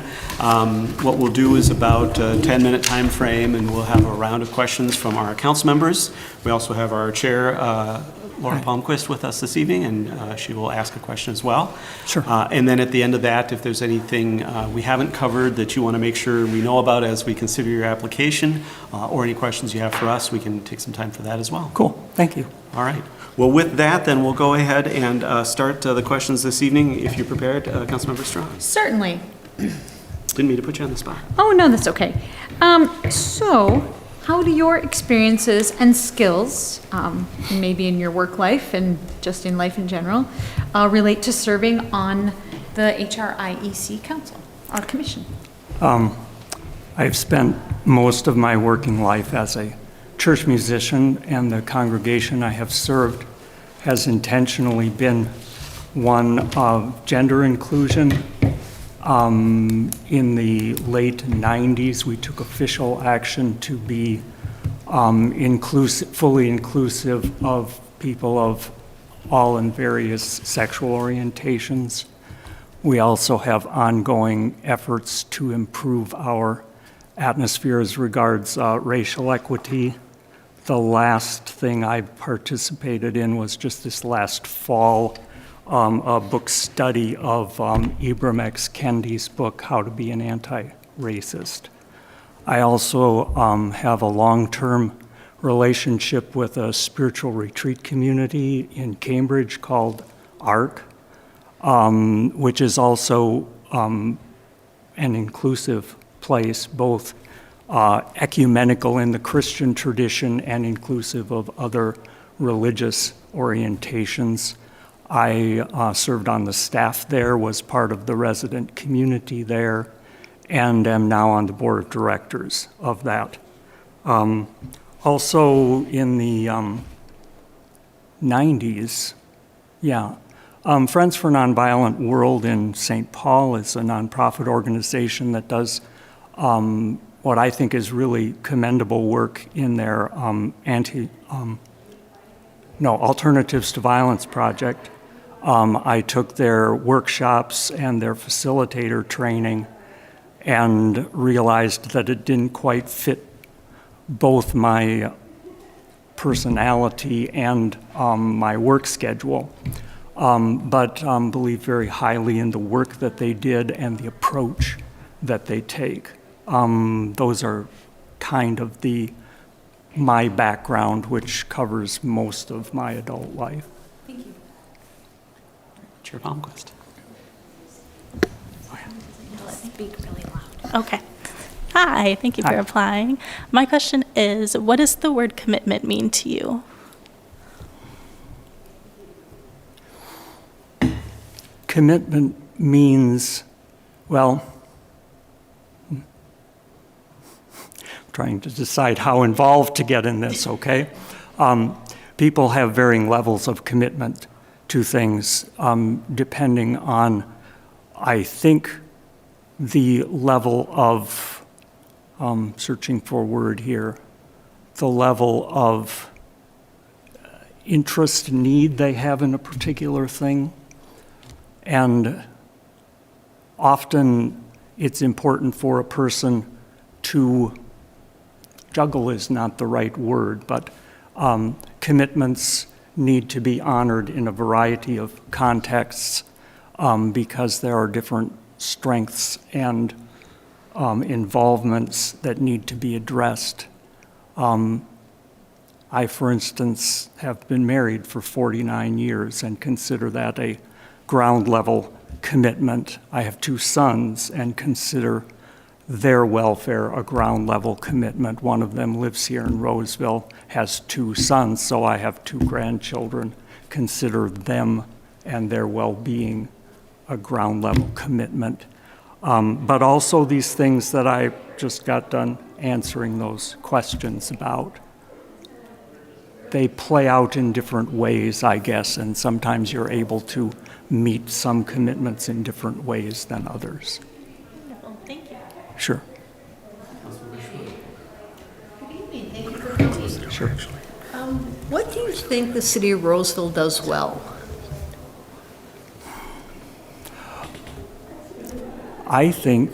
What we'll do is about a 10-minute time frame, and we'll have a round of questions from our council members. We also have our chair, Laura Palmquist, with us this evening, and she will ask a question as well. Sure. And then at the end of that, if there's anything we haven't covered that you want to make sure we know about as we consider your application, or any questions you have for us, we can take some time for that as well. Cool. Thank you. All right. Well, with that, then we'll go ahead and start the questions this evening. If you're prepared, Councilmember Strong. Certainly. Didn't mean to put you on the spot. Oh, no, that's okay. So, how do your experiences and skills, maybe in your work life and just in life in general, relate to serving on the HRIEC Council or Commission? I've spent most of my working life as a church musician, and the congregation I have served has intentionally been one of gender inclusion. In the late 90s, we took official action to be fully inclusive of people of all and various sexual orientations. We also have ongoing efforts to improve our atmosphere as regards racial equity. The last thing I participated in was just this last fall, a book study of Ibram X. Kendi's book, How to Be an Anti-Racist. I also have a long-term relationship with a spiritual retreat community in Cambridge called ARC. which is also an inclusive place, both ecumenical in the Christian tradition and inclusive of other religious orientations. I served on the staff there, was part of the resident community there, and am now on the board of directors of that. Also in the 90s, Friends for Nonviolent World in St. Paul is a nonprofit organization that does what I think is really commendable work in their Alternatives to Violence project. I took their workshops and their facilitator training and realized that it didn't quite fit both my personality and my work schedule, but believe very highly in the work that they did and the approach that they take. Those are kind of my background, which covers most of my adult life. Thank you. Chair Palmquist. Speak really loud. Okay. Hi, thank you for applying. My question is, what does the word commitment mean to you? Commitment means, well, I'm trying to decide how involved to get in this, okay? People have varying levels of commitment to things, depending on, I think, the level of, searching for a word here, the level of interest, need they have in a particular thing. And often it's important for a person to, juggle is not the right word, but commitments need to be honored in a variety of contexts because there are different strengths and involvements that need to be addressed. I, for instance, have been married for 49 years and consider that a ground level commitment. I have 2 sons and consider their welfare a ground level commitment. One of them lives here in Roseville, has 2 sons, so I have 2 grandchildren. Consider them and their well-being a ground level commitment. But also these things that I just got done answering those questions about. They play out in different ways, I guess, and sometimes you're able to meet some commitments in different ways than others. Wonderful, thank you. Sure. Good evening, thank you for coming. Sure. What do you think the city of Roseville does well? I think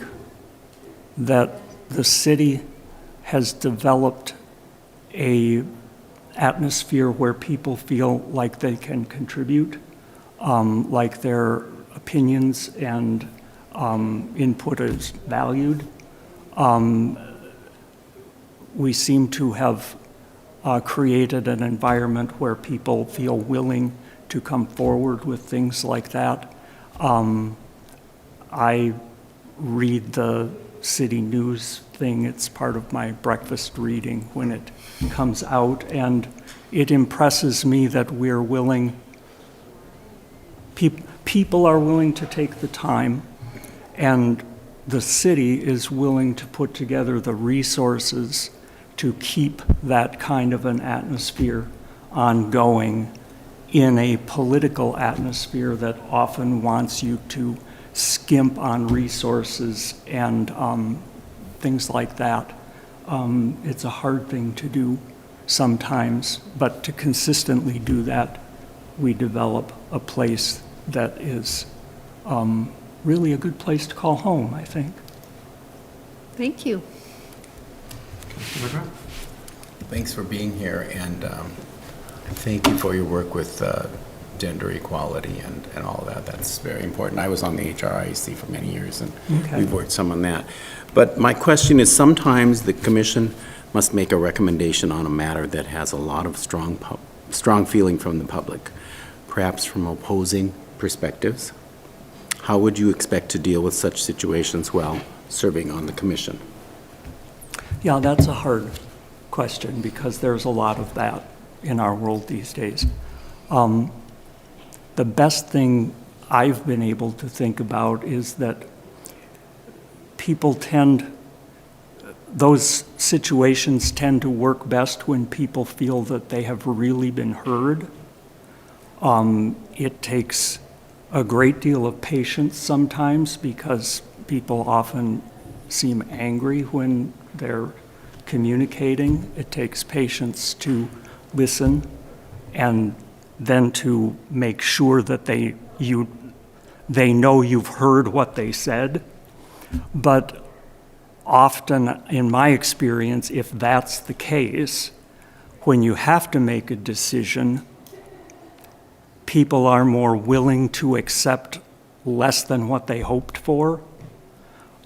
that the city has developed a atmosphere where people feel like they can contribute, like their opinions and input is valued. We seem to have created an environment where people feel willing to come forward with things like that. I read the city news thing. It's part of my breakfast reading when it comes out, and it impresses me that we're willing, people are willing to take the time, and the city is willing to put together the resources to keep that kind of an atmosphere ongoing in a political atmosphere that often wants you to skimp on resources and things like that. It's a hard thing to do sometimes, but to consistently do that, we develop a place that is really a good place to call home, I think. Thank you. Thanks for being here, and thank you for your work with gender equality and all that. That's very important. I was on the HRIC for many years, and we've worked some on that. But my question is, sometimes the commission must make a recommendation on a matter that has a lot of strong feeling from the public, perhaps from opposing perspectives. how would you expect to deal with such situations while serving on the commission? Yeah, that's a hard question because there's a lot of that in our world these days. The best thing I've been able to think about is that those situations tend to work best when people feel that they have really been heard. It takes a great deal of patience sometimes because people often seem angry when they're communicating. It takes patience to listen and then to make sure that they know you've heard what they said. But often, in my experience, if that's the case, when you have to make a decision, people are more willing to accept less than what they hoped for.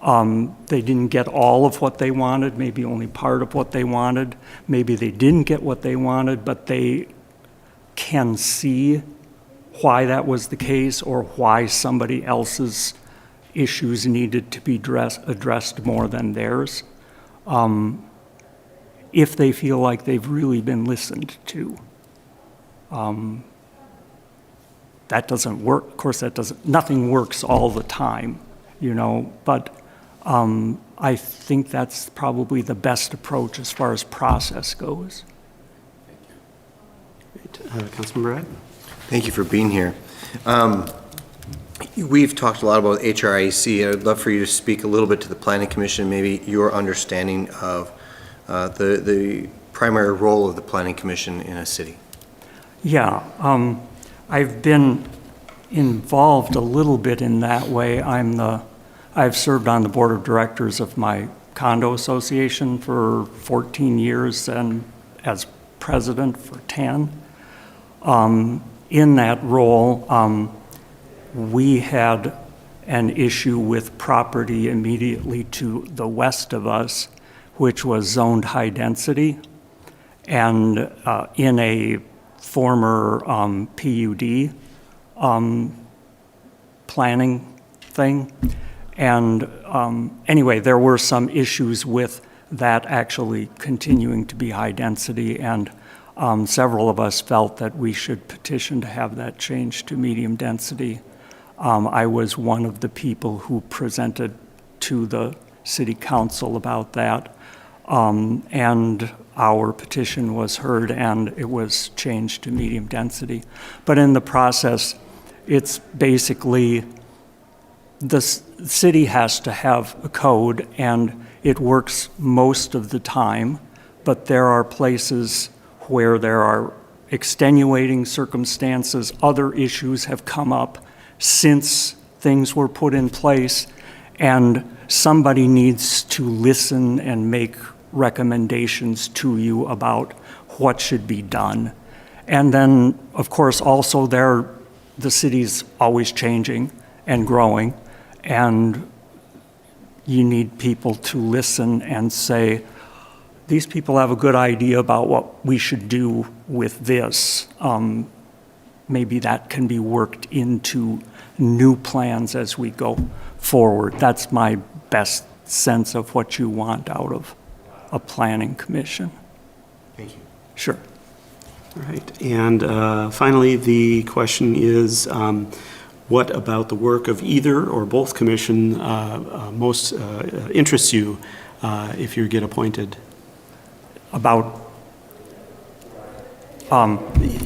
They didn't get all of what they wanted, maybe only part of what they wanted. Maybe they didn't get what they wanted, but they can see why that was the case or why somebody else's issues needed to be addressed more than theirs. If they feel like they've really been listened to. That doesn't work. Of course, nothing works all the time, but I think that's probably the best approach as far as process goes. Councilmember Brad? Thank you for being here. We've talked a lot about HRIC. I'd love for you to speak a little bit to the Planning Commission, maybe your understanding of the primary role of the Planning Commission in a city. Yeah, I've been involved a little bit in that way. I've served on the board of directors of my condo association for 14 years and as president for 10. In that role, we had an issue with property immediately to the west of us, which was zoned high density, and in a former PUD planning thing. And anyway, there were some issues with that actually continuing to be high density, and several of us felt that we should petition to have that changed to medium density. I was one of the people who presented to the city council about that, and our petition was heard and it was changed to medium density. But in the process, it's basically the city has to have a code and it works most of the time, but there are places where there are extenuating circumstances, other issues have come up since things were put in place, and somebody needs to listen and make recommendations to you about what should be done. And then, of course, also the city's always changing and growing, and you need people to listen and say, these people have a good idea about what we should do with this. Maybe that can be worked into new plans as we go forward. That's my best sense of what you want out of a planning commission. Thank you. Sure. All right. And finally, the question is, what about the work of either or both commission most interests you if you get appointed? About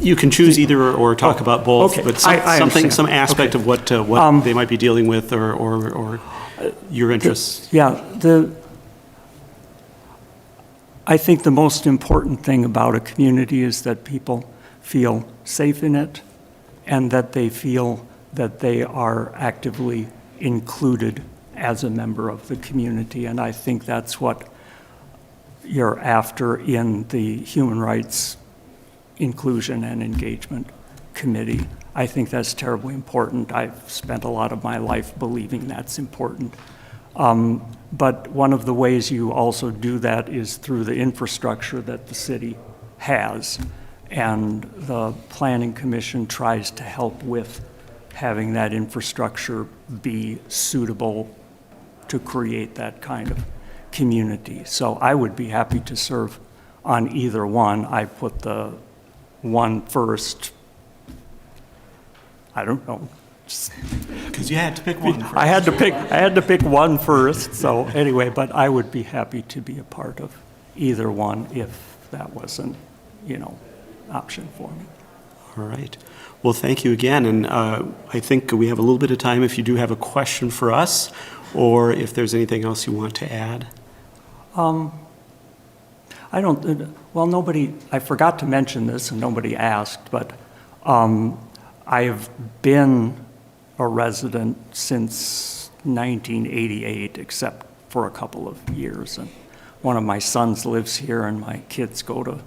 you can choose either or talk about both, okay. but some aspect of what they might be dealing with or your interests. I think the most important thing about a community is that people feel safe in it and that they feel that they are actively included as a member of the community. And I think that's what you're after in the Human Rights Inclusion and Engagement Committee. I think that's terribly important. I've spent a lot of my life believing that's important. But one of the ways you also do that is through the infrastructure that the city has. And the Planning Commission tries to help with having that infrastructure be suitable to create that kind of community. So I would be happy to serve on either one. I put the one first. I don't know. Because you had to pick one first. I had to pick one first. So anyway, but I would be happy to be a part of either one if that wasn't, option for me. All right. Well, thank you again. And I think we have a little bit of time if you do have a question for us or if there's anything else you want to add. I forgot to mention this and nobody asked, but I have been a resident since 1988, except for a couple of years. And one of my sons lives here, and my kids go to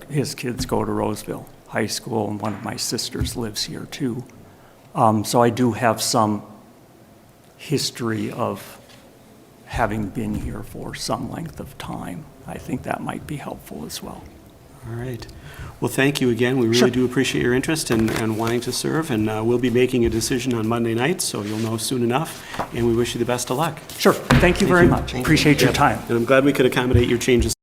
his kids go to Roseville High School, and one of my sisters lives here too. So I do have some history of having been here for some length of time. I think that might be helpful as well. All right. Well, thank you again. We really do appreciate your interest and wanting to serve, and we'll be making a decision on Monday night, so you'll know soon enough, and we wish you the best of luck. Sure. Thank you very much. Appreciate your time. And I'm glad we could accommodate your changes.